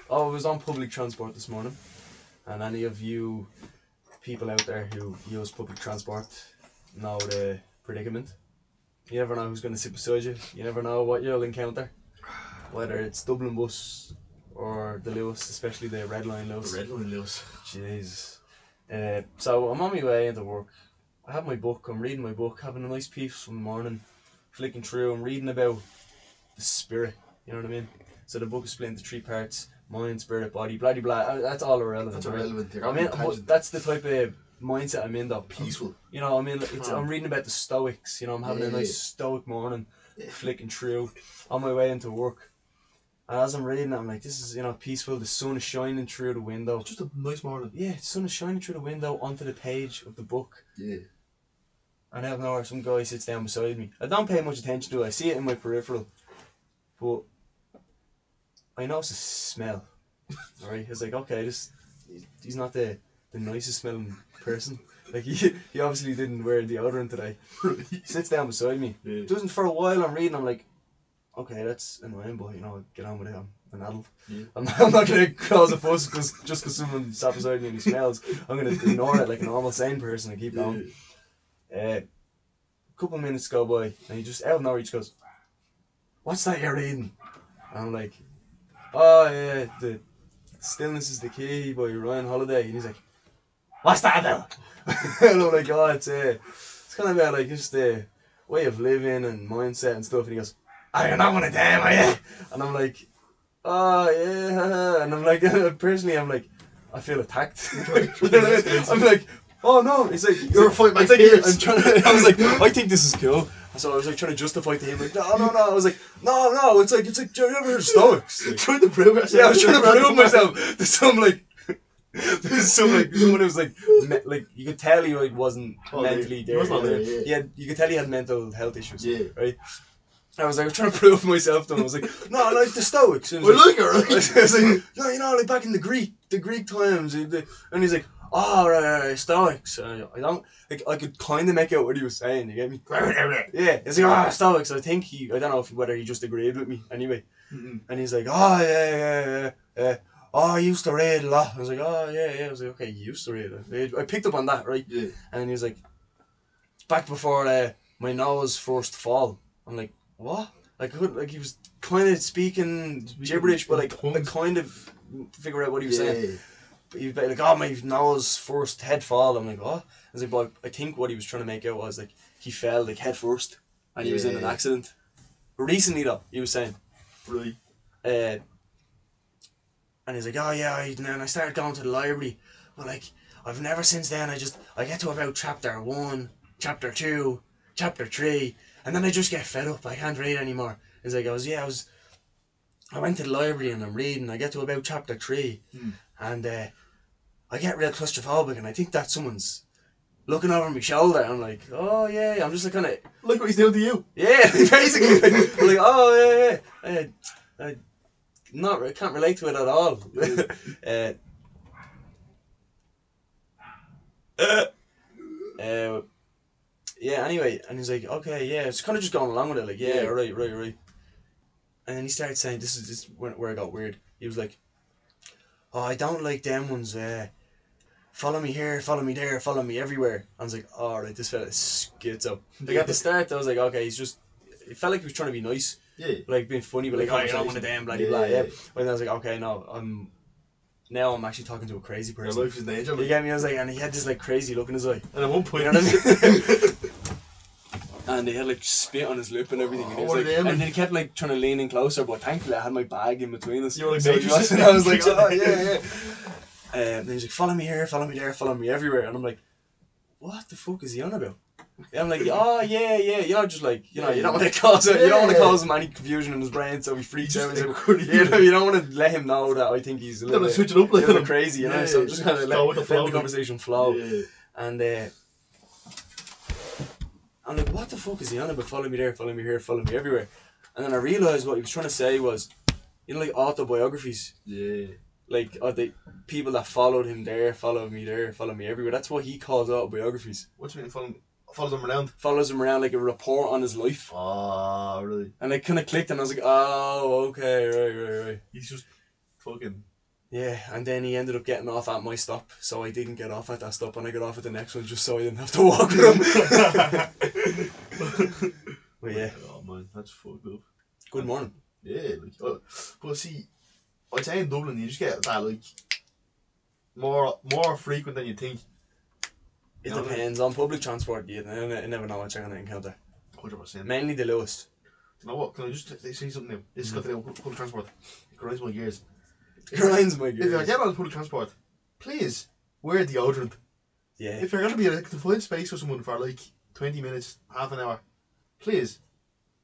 I was on public transport this morning, and any of you people out there who use public transport know the predicament. You never know who's going to sit beside you. You never know what you'll encounter. Whether it's Dublin bus or the Lewis, especially the Red Line Lewis. The red line, Lewis. Jeez. So I'm on my way into work. I have my book. I'm reading my book, having a nice piece from the morning, flicking through. I'm reading about the spirit. You know what I mean? So the book is split into 3 parts: mind, spirit, body, blah blah blah. That's all irrelevant. That's right? irrelevant. You're I mean, on a tangent. but that's the type of mindset I'm in, though. Peaceful. You know, I mean, I'm reading about the Stoics. You know, I'm having a Yeah. nice Stoic morning, Yeah. flicking through on my way into work. And as I'm reading it, I'm like, this is, you know, peaceful. The sun is shining through the window. It's just a nice morning. Yeah, the sun is shining through the window onto the page of the book. Yeah. And out of nowhere, some guy sits down beside me. I don't pay much attention to it. I see it in my peripheral. But I notice a smell. Alright? It's like, okay, he's not the nicest smelling person. Like, he obviously didn't wear deodorant today. He sits down beside me. Yeah. Doesn't, for a while I'm reading, I'm like, okay, that's annoying, but, you know, get on with it. I'm an adult. Yeah. I'm not going to cause a fuss just because someone sat beside me and he smells. I'm going to ignore it like a normal sane person and keep going. A couple of minutes go by and he just, out of nowhere, he just goes, "What's that you're reading?" And I'm like, "Oh yeah, the Stillness is the Key by Ryan Holiday." And he's like, "What's that about?" And I'm like, "Oh, it's kind of about like just the way of living and mindset and stuff." And he goes, "Oh, you're not one of them, are you?" And I'm like, "Oh yeah." And I'm like, personally, I'm like, I feel attacked. I'm like, "Oh no!" It's like You're fighting my it's like, fears. I'm trying to. I was like, I think this is cool. So I was like trying to justify to him, like, no. I was like, no. It's like, do you ever heard of Stoics? Like, Trying to prove yourself. yeah, I was trying to prove myself to some like, someone who was like you could tell he like wasn't Oh, mentally he there. was not there, yeah. Yeah, you could tell he had mental health issues. Yeah. Right. I was like trying to prove myself to him. I was like, no, I like the Stoics. And he We was like it, right? I was like, no, you know, like back in the Greek times, and he's like, "Oh, right, Stoics." I don't, like, I could kind of make out what he was saying. You get me? Yeah, it's like, "Oh, Stoics." I think I don't know whether he just agreed with me anyway. Mm-hmm. And he's like, "Oh, yeah. Oh, I used to read a lot." I was like, "Oh, yeah." I was like, "Okay, you used to read it." I picked up on that, right? Yeah. And he was like, "Back before my nose first fall." I'm like, "What?" Like, he was kind of speaking gibberish, but like, I kind of figure out what he was saying. But he'd be like, "Oh, my nose first head fall." I'm like, "What?" I was like, "But I think what he was trying to make out was like he fell like head first, and he was in an accident." Recently, though, he was saying, Right. and he's like, "Oh yeah," and then I started going to the library, but like I've never since then. I get to about chapter 1, chapter 2, chapter 3, and then I just get fed up. I can't read anymore. He's like, I went to the library and I'm reading. I get to about chapter 3, and I get real claustrophobic, and I think that someone's looking over my shoulder. I'm like, "Oh yeah." I'm just like kind of, Look what he's doing to you. yeah, basically. I'm like, "Oh yeah. I can't relate to it at all." Yeah, anyway, and he's like, okay, yeah, it's kind of just going along with it, like, yeah, right. And then he started saying, this is where it got weird. He was like, oh, I don't like them ones, follow me here, follow me there, follow me everywhere. I was like, alright, this fella is schizo. Like, at the start, I was like, okay, it felt like he was trying to be nice. Yeah. Like, being funny, but like, oh, you're not one of them, blah, blah, yeah. But then I was like, okay, no, I'm actually talking to a crazy person. Your life is in danger. You get me? I was like, and he had this like crazy look in his eye. And at one point, you know what I mean? And they had like spit on his lip and everything. And, and then he kept like trying to lean in closer, but thankfully I had my bag in between us. You were like, so I was like, oh yeah. And then he's like, follow me here, follow me there, follow me everywhere. And I'm like, what the fuck is he on about? Yeah, I'm like, oh yeah, you know, just like, you know, you don't want to cause it, you don't want to cause him any confusion in his brain, so he freaks out. Like, you don't want to let him know that I think he's a little bit, switch it up, like, a little crazy, you know. So I'm just kind of let the conversation flow. Yeah. And I'm like, what the fuck is he on about? Follow me there, follow me here, follow me everywhere. And then I realised what he was trying to say was, you know, like autobiographies. Yeah. Like, the people that followed him there, follow me everywhere. That's what he calls autobiographies. What do you mean, follows him around? Follows him around like a report on his life. Oh, really? And I kind of clicked and I was like, oh, okay, right. He's just fucking... Yeah, and then he ended up getting off at my stop, so I didn't get off at that stop, and I got off at the next one just so I didn't have to walk with him. But yeah. Oh man, that's fucked up. Good morning. Yeah, like, but see, I'd say in Dublin you just get that like more frequent than you think. It depends on public transport. You never know what you're going to encounter. 100%. Mainly the lowest. You know what? Can I just say something new? This has got to do with public transport. It grinds my gears. It grinds my gears. If I get on public transport, please wear deodorant. Yeah. If you're going to be in a confined space with someone for like 20 minutes, half an hour, please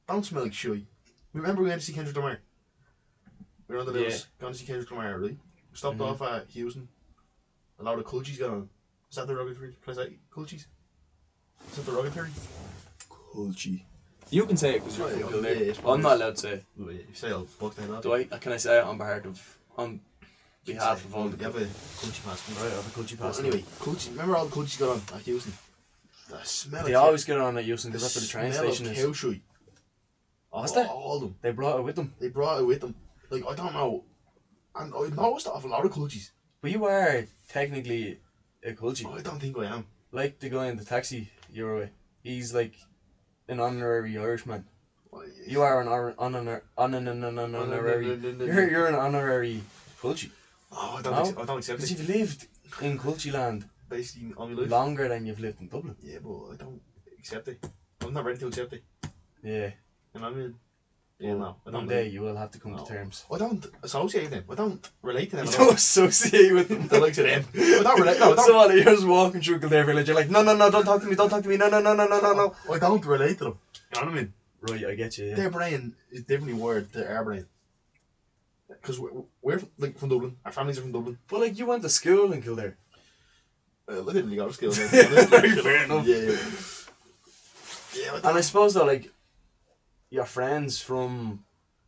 don't smell like shit. Remember we went to see Kendrick Lamar? We were on the news going to see Kendrick Lamar, right? Stopped off at Houston. A lot of cultures got on. Is that derogatory? Can I say cultures? Is that derogatory? Culture. You can say it because you're from Kildare. Yeah, I'm not allowed to say it. Well, yeah, if you say I'll fuck that up. Do I? Can I say it on behalf of all the you have a culture pass. Right, I have a culture pass. Anyway, culture. Remember all the cultures got on at Houston? The smell they always get on at Houston because that's where the train station is. Cow shite. Was there? All of them. They brought it with them. They brought it with them. Like, I don't know. And I noticed that of a lot of cultures. But you are technically a culture. I don't think I am. Like the guy in the taxi you were with. He's like an honorary Irishman. You are an honorary. You're an honorary culture. Oh, I don't accept because it. you've lived in culture land basically all my life. Longer than you've lived in Dublin. Yeah, but I don't accept it. I'm not ready to accept it. Yeah. You know what I mean? Yeah, no. One day you will have to come to terms. I don't associate them. I don't relate to them. You don't associate with them. The likes of them. I don't relate. No, so what? You're just walking through Kildare Village. You're like, no, don't talk to me. No. I don't relate to them. You know what I mean? Right, I get you. Yeah. Their brain is differently wired to our brain. Because we're like from Dublin. Our families are from Dublin. But like you went to school in Kildare. I didn't really go to school. Fair enough. Yeah. And I suppose though, like your friends from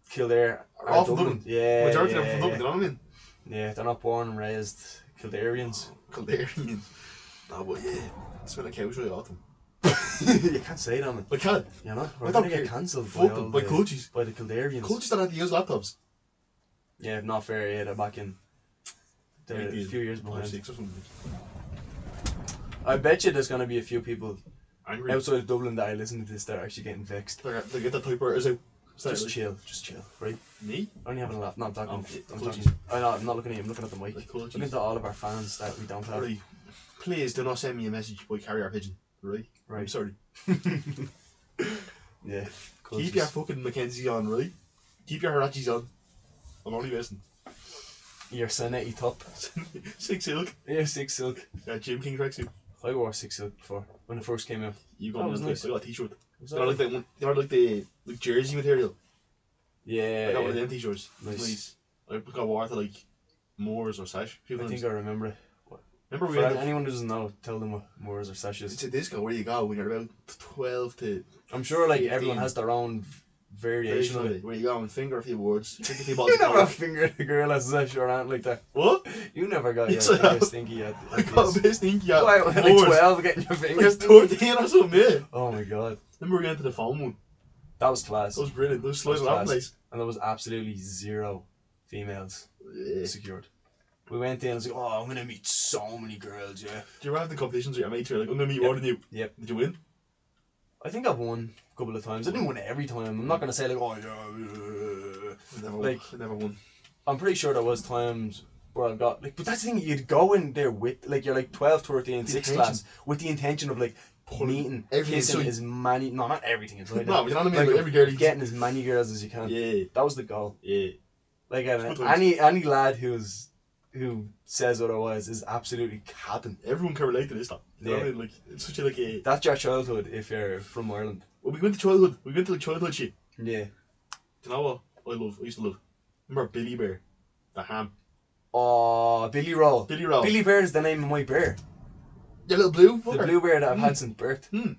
Kildare are all from Dublin. Yeah. Majority of them from Dublin. You know what I mean? Yeah, they're not born and raised Kildareans. Kildarians. No, but yeah, I smell like cow shit autumn. You can't say that, man. I can't. You know, we're I going don't to get care. cancelled Fuck them, by cultures. By the Kildarians. Cultures that have to use laptops. Yeah, not fair. Yeah, they're back in. They're a few years behind. 6 or something. I bet you there's going to be a few people Angry. outside of Dublin that are listening to this that are actually getting vexed. They get the typewriters out. Just chill, right? Me? Only having a laugh. No, I'm talking. I'm not looking at you. I'm looking at the mic. Looking at all of our fans that we don't have. Right. Please do not send me a message by carrier pigeon. Right? I'm sorry. Yeah. Keep your fucking Mackenzie on, right? Keep your Hirachis on. I'm only messing. Your Sanetti top. 6 silk. Yeah, 6 silk. Jim King tracksuit. I wore 6 silk before when it first came out. You got one. Nice. I got a t-shirt. You know, like that one. You know, like the jersey material. Yeah. I got one of them t-shirts. Nice. I got wore to like Moors or Sash. I think I remember it. Remember For anyone who doesn't know, tell them what Moors or Sash is. It's a disco where you go when you're about 12 to. I'm sure like 15. everyone has their own variation of it. Where you go and finger a few words. Drink a few bottles You of never Coke. fingered a girl as a short aunt like that. What? You never got your Yes, I finger have. stinky at I got a bit stinky at Why, like 12 getting your fingers like stinky? 13 or something, yeah. Oh my god. Then we were getting to the phone one. That was class. That was brilliant. That was sliding That was around the class. place. And there was absolutely zero females Yeah. secured. We went in and was like, oh, I'm going to meet so many girls, yeah. Do you ever have the competitions with your mates? You're like, I'm going to meet more than you. Yep. Did you win? I think I've won a couple of times. I didn't win every time. I'm not going to say like, oh, yeah. I never won. I'm pretty sure there was times where I got, like, but that's the thing, you'd go in there with, like, you're like 12, 13, 6th intention. class, with the intention of, like, meeting, everything kissing so as many, no, not everything, it's like No, that. but you know what I mean? Like, Like every girl. getting as many girls as you can. Yeah. That was the goal. Yeah. Like, good times. any lad who says otherwise is absolutely capping. Everyone can relate to this stuff. You know what I Yeah. mean? Like, it's such a, like, a... That's your childhood if you're from Ireland. Well, we went to childhood. We went to, like, childhood shit. Yeah. Do you know what I used to love? Remember Billy Bear? The ham. Oh, Billy Roll. Billy Roll. Billy Bear is the name of my bear. Your little blue The fucker. blue bear that I've had since birth. Hmm.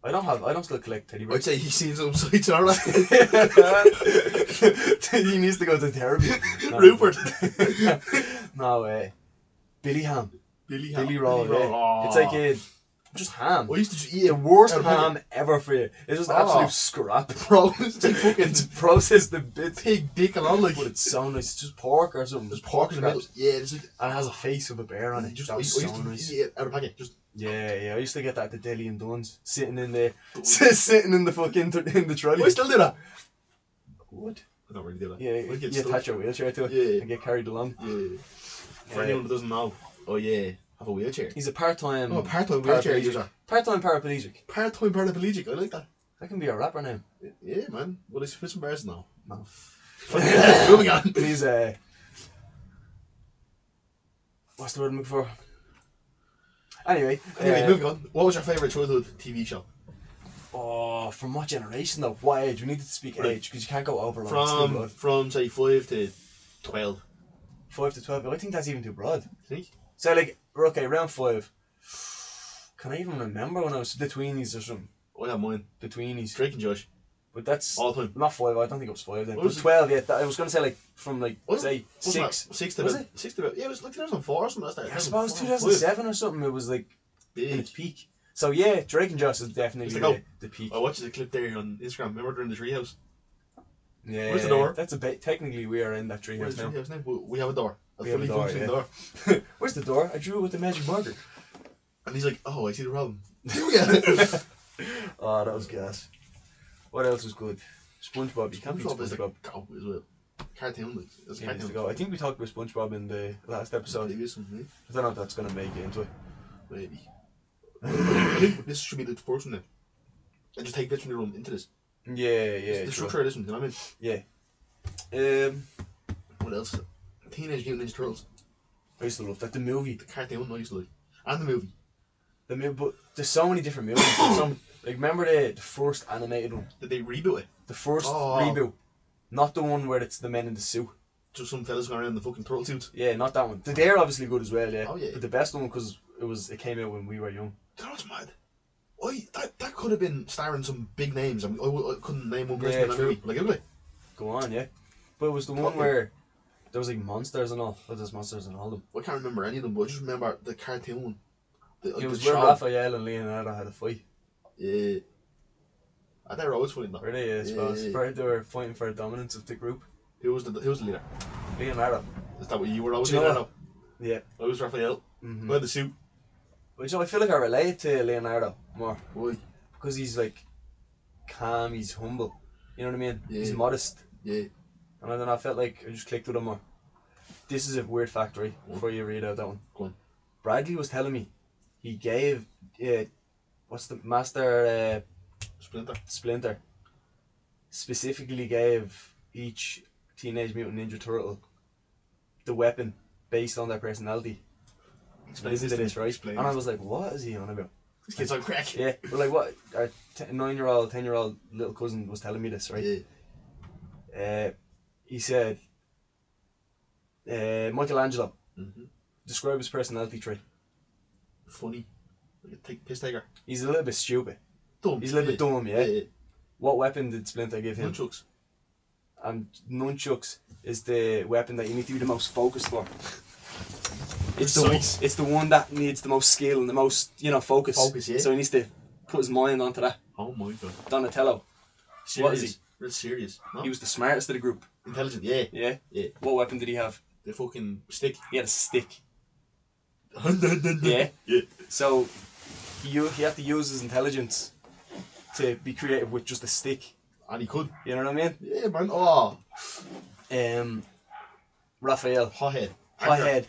I don't still collect teddy bears. I'd say he's seen some sights and all that. He needs to go to therapy. No. Rupert. No way. Billy Ham. Billy ham. Billy Roll, Billy yeah. Roll. It's like just ham. I used to just eat The worst out of ham ever for you. It's just Oh. absolute scrap. Bro, it's like fucking It's processed the bits. pig dick and all, like. But it's so nice. It's just pork or something. There's Just pork in the middle. scraps. Yeah, it's like. And it has a face of a bear on it. Just, That I was used so to nice. eat it out of a packet. Just. Yeah. I used to get that at the deli and Dunn's. Sitting in there. Sitting in the fucking in the trolley. I still do that. What? I don't really do that. Yeah, I get you stuck. attach your wheelchair to it Yeah. and get carried along. Yeah. For Yeah. anyone that doesn't know, oh yeah, have a wheelchair. He's a part-time... Oh, part-time wheelchair paraplegic. user. Part-time paraplegic. Part-time paraplegic. I like that. That can be a rapper name. Yeah, man. Well, it's for some bars now. No. Moving on. He's what's the word I'm looking for? Anyway, Moving on. What was your favourite childhood TV show? Oh, from what generation though? What age? We need to speak Right. age because you can't go over like it's too broad. From say 5 to 12. 5 to 12. I think that's even too broad. Think? So like, okay, round 5. Can I even remember when I was the tweenies or something? I have mine. The tweenies. Drake and Josh. But that's All the time. not 5. I don't think it was 5 then. What But was it? 12. Yeah, I was gonna say like from like Was say it? Wasn't 6. that 6 to Was about, it? 6 to about, yeah, it was like 2004 or something. That's that. I suppose 2004, 2007 or something. It was like in Big. its peak. So yeah, Drake and Josh is definitely It's like, the peak. I watched the clip there on Instagram. Remember they're in the treehouse? Yeah, Where's the door? That's a bit. Technically, we are in that Where's treehouse the now. treehouse now? We have a door. A We have a fully door, functioning yeah. door. Where's the door? I drew it with the magic marker. And he's like, oh, I see the problem. yeah. Oh, that was gas. What else was good? SpongeBob. You can't beat SpongeBob is like SpongeBob. go as well. Cartoon, like. It's He needs cartoon. to go. I think we talked about SpongeBob in the last episode. Maybe something, I don't know if that's gonna make it into it. maybe. I think this should be the first one then. And just take bits from the room into this. Yeah, The sure. structure of this one, you know what I mean? Yeah. What else? Teenage Mutant Ninja Turtles. I used to love that. The movie. The cartoon I used to like. And the movie. The movie, but there's so many different movies. There's some, like, remember the first animated one? Did they reboot it? The first Oh. reboot. Not the one where it's the men in the suit. Just some fellas going around in the fucking turtle suits. Yeah, not that one. They're obviously good as well, yeah. Oh, yeah. But the best one because it came out when we were young. Do you know what's mad? That could have been starring some big names. I mean, I couldn't name one person Yeah, in that true. movie. Like, really? Go on, yeah. But it was the one Probably. where there was like monsters and all. Well, there's monsters and all of them. I can't remember any of them, but I just remember the cartoon one. It was the where show. Raphael and Leonardo had a fight. Yeah. I think they're always fighting though. Were they, I suppose? Yeah. Right, they were fighting for dominance of the group. Who was the leader? Leonardo. Is that what you were always Do you know Leonardo? Yeah. I was Raphael. Mm-hmm. I had the suit. But you know, I feel like I relate to Leonardo more. Why? Because he's like calm, he's humble. You know what I mean? Yeah. He's modest. Yeah. And I don't know, I felt like I just clicked with him more. This is a weird fact, right? Before you read out that one. Go on. Bradley was telling me he gave what's the Master Splinter specifically gave each Teenage Mutant Ninja Turtle the weapon based on their personality. Explain Listen this to this, right? Explain And I this. was like, what is he on about? This kid's on crack. Yeah, but like what? Our 9-year-old, 10-year-old little cousin was telling me this, right? Yeah. He said, Michelangelo, Mm-hmm. describe his personality trait. Funny. Like a piss taker. He's a little bit stupid. Dumb. He's a little bit dumb, yeah. What weapon did Splinter give him? Nunchucks. And nunchucks is the weapon that you need to be the most focused for. It's the one that needs the most skill and the most, focus. Focus, yeah. So he needs to put his mind onto that. Oh my god. Donatello. Serious. What is he? Real serious. No? He was the smartest of the group. Intelligent, yeah. Yeah? Yeah. What weapon did he have? The fucking stick. He had a stick. Yeah. Yeah. So he had to use his intelligence to be creative with just a stick. And he could. You know what I mean? Yeah, man. Oh. Raphael. Hothead.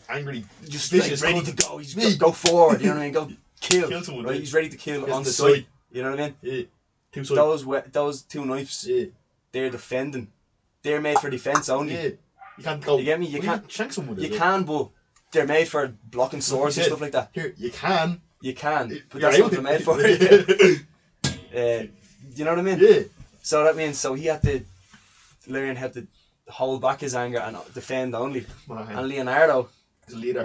Angry. Just vicious, ready good. to go. He's go forward. You know what I mean? Go kill. Kill someone. Right? He's ready to kill on the sight. You know what I mean? Yeah. Two sides. Those two knives. Yeah. They're defending. They're made for defense only. Yeah. You can't go. You get me? You can't shank someone with You it. can, but they're made for blocking swords and stuff like that. Here, you can. You can, but You're that's able what they're to. made for. You know what I mean? Yeah. So that means he had to learn how to hold back his anger and defend only. And Leonardo He's a leader.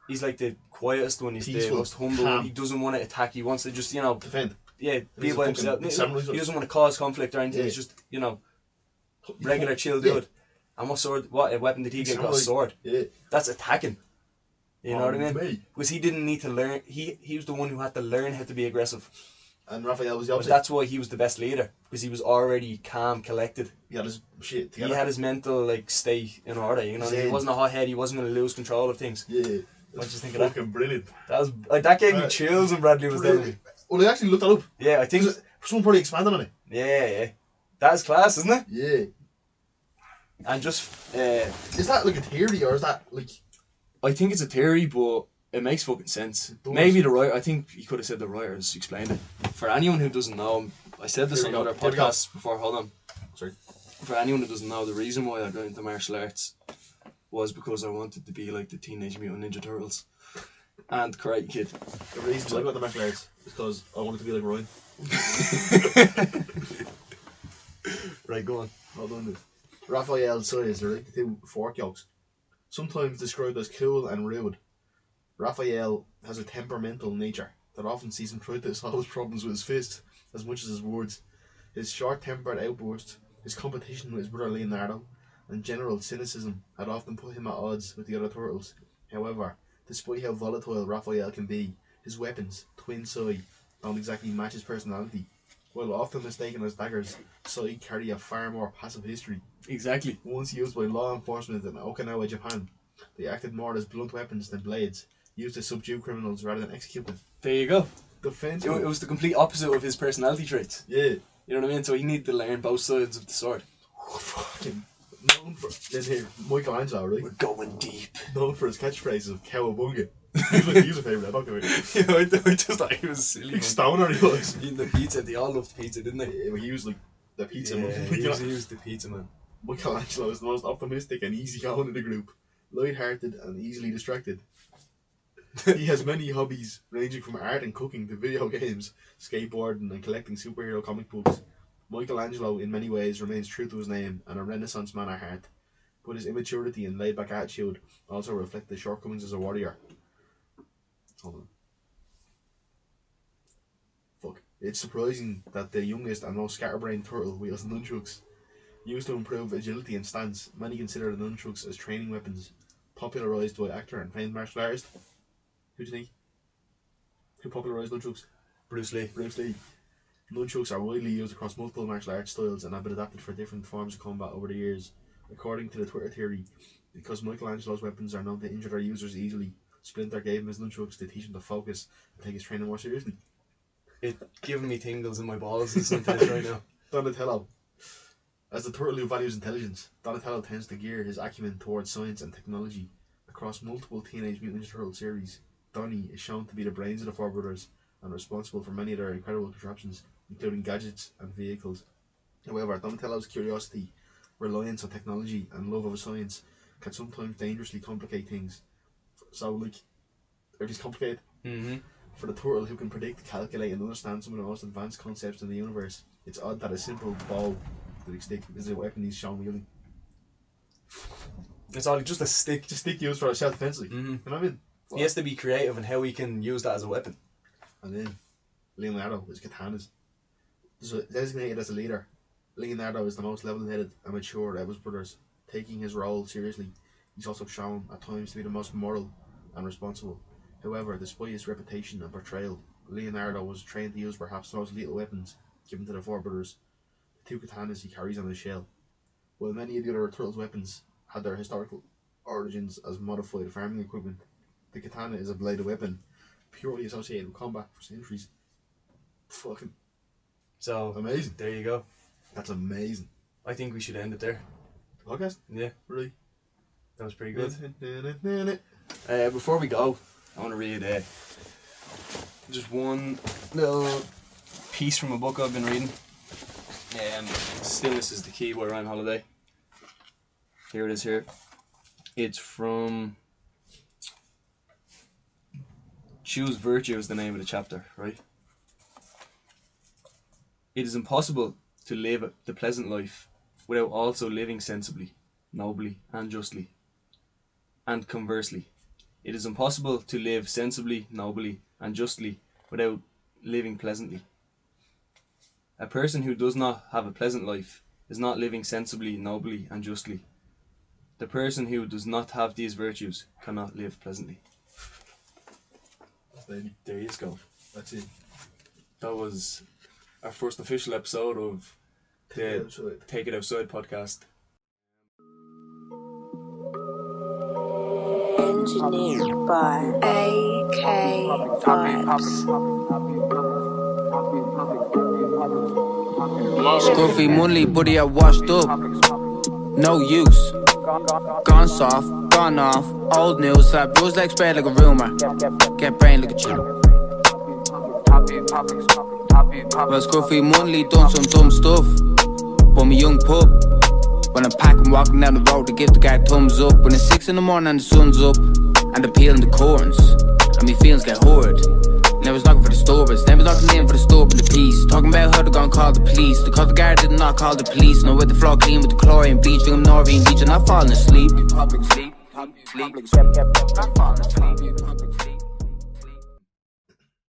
He's like the quietest one. He's Peaceful, the most humble calm. one. He doesn't want to attack. He wants to just defend. Yeah, be He's by a himself. fucking samurai. He doesn't want to cause conflict or anything. Yeah. He's just regular chill dude. And what weapon did he get? Got a sword. Yeah. That's attacking. You know what I mean? Mate. Because he didn't need to learn. He was the one who had to learn how to be aggressive. And Raphael was the But opposite. that's why he was the best leader, because he was already calm, collected. He had his shit He together. had his mental state in order. He Zen. wasn't a hothead. He wasn't going to lose control of things. Yeah. What did you think of that? Fucking brilliant. That gave me chills when Bradley was telling me. Well, they actually looked that up. Yeah, I think. Someone probably expanded on it. Yeah. That's class, isn't it? Yeah. And just. Is that like a theory or is that like? I think it's a theory, but it makes fucking sense. does. Maybe the writer, I think he could have said the writers explained it. For anyone who doesn't know, I said this Here on we go, other here we go. podcasts before, hold on. Sorry. For anyone who doesn't know, the reason why I got into martial arts was because I wanted to be like the Teenage Mutant Ninja Turtles and Karate Kid. The reason I got the martial arts is because I wanted to be like Ryan. Right, go on. Hold on. Raphael's size are like the two fork yolks. Sometimes described as cool and rude. Raphael has a temperamental nature that often sees him try to solve his problems with his fist as much as his words. His short-tempered outburst, his competition with his brother Leonardo, and general cynicism had often put him at odds with the other turtles. However, despite how volatile Raphael can be, his weapons, Twin Sai, don't exactly match his personality. While often mistaken as daggers, Sai carry a far more passive history. Exactly. Once used by law enforcement in Okinawa, Japan, they acted more as blunt weapons than blades, used to subdue criminals rather than execute them. There you go. Defense. It was the complete opposite of his personality traits. Yeah. You know what I mean? So he needed to learn both sides of the sword. Fucking known for. There's here Michelangelo, right? We're going deep. Known for his catchphrase of cowabunga. He was a favourite. I don't give a I just thought he was silly. big stoner. He was. Eating the pizza. They all loved pizza, didn't they? Yeah, but he was like the pizza. Yeah, man. he was the pizza man. Michelangelo is the most optimistic and easygoing in the group, light-hearted and easily distracted. He has many hobbies, ranging from art and cooking to video games, skateboarding and collecting superhero comic books. Michelangelo, in many ways, remains true to his name and a Renaissance man at heart, but his immaturity and laid-back attitude also reflect his shortcomings as a warrior. Hold on. Fuck. It's surprising that the youngest and most scatterbrained turtle wields nunchucks. Used to improve agility and stance, many consider the nunchucks as training weapons, popularised by actor and famed martial artist. Who do you think? Who popularised nunchucks? Bruce Lee. Bruce Lee. Nunchucks are widely used across multiple martial arts styles and have been adapted for different forms of combat over the years. According to the Twitter theory, because Michelangelo's weapons are known to injure their users easily, Splinter gave him his nunchucks to teach him to focus and take his training more seriously. It's giving me tingles in my balls and something right now. Donatello. As the turtle who values intelligence, Donatello tends to gear his acumen towards science and technology. Across multiple Teenage Mutant Ninja Turtle series, Donnie is shown to be the brains of the four brothers and responsible for many of their incredible contraptions, including gadgets and vehicles. However, Donatello's curiosity, reliance on technology, and love of science can sometimes dangerously complicate things. So, like, everything's complicated. Mm-hmm. For the turtle who can predict, calculate, and understand some of the most advanced concepts in the universe, it's odd that a simple bow, the big stick, is a weapon he's shown wielding. It's all just a stick. It's a stick used for self-defense, like. Mm-hmm. You know what I mean? He has to be creative in how he can use that as a weapon. And then Leonardo, his katanas. Designated as a leader, Leonardo is the most level-headed and mature of his brothers. Taking his role seriously, he's also shown at times to be the most moral and responsible. However, despite his reputation and portrayal, Leonardo was trained to use perhaps the most lethal weapons given to the four brothers, the two katanas he carries on his shell. While many of the other turtles' weapons had their historical origins as modified farming equipment, the katana is a bladed weapon purely associated with combat for centuries. Fucking So amazing. there you go. That's amazing. I think we should end it there. Podcast? Yeah, Really? that was pretty good. Good. Before we go, I want to read just one little piece from a book I've been reading. Stillness is the Key by Ryan Holiday. Here it is here. It's from Choose Virtue is the name of the chapter, right? It is impossible to live the pleasant life without also living sensibly, nobly, and justly. And conversely, it is impossible to live sensibly, nobly, and justly without living pleasantly. A person who does not have a pleasant life is not living sensibly, nobly, and justly. The person who does not have these virtues cannot live pleasantly. There you go. That's it. That was our first official episode of the Take It Outside podcast. Engineered by AK Vibes. Scruffy monthly, buddy, I washed up. No use. Gone soft, gone off. Old news, like bruise like spread like a rumor. Get brain like a chew. Well, Scruffy monthly done some dumb stuff. But me young pup. When I'm packing, walking down the road to give the guy thumbs up. When it's 6 in the morning and the sun's up, and they're peeling the corns, and me feelings get horrid. Never was knocking for the disturbance, never knocking in for the store and the peace. Talking about how they're gonna call the police. The cover guard did not call the police. No, with the floor clean with the chlorine bleach. Drink them Norvine bleach and not falling asleep. Public sleep, not falling asleep.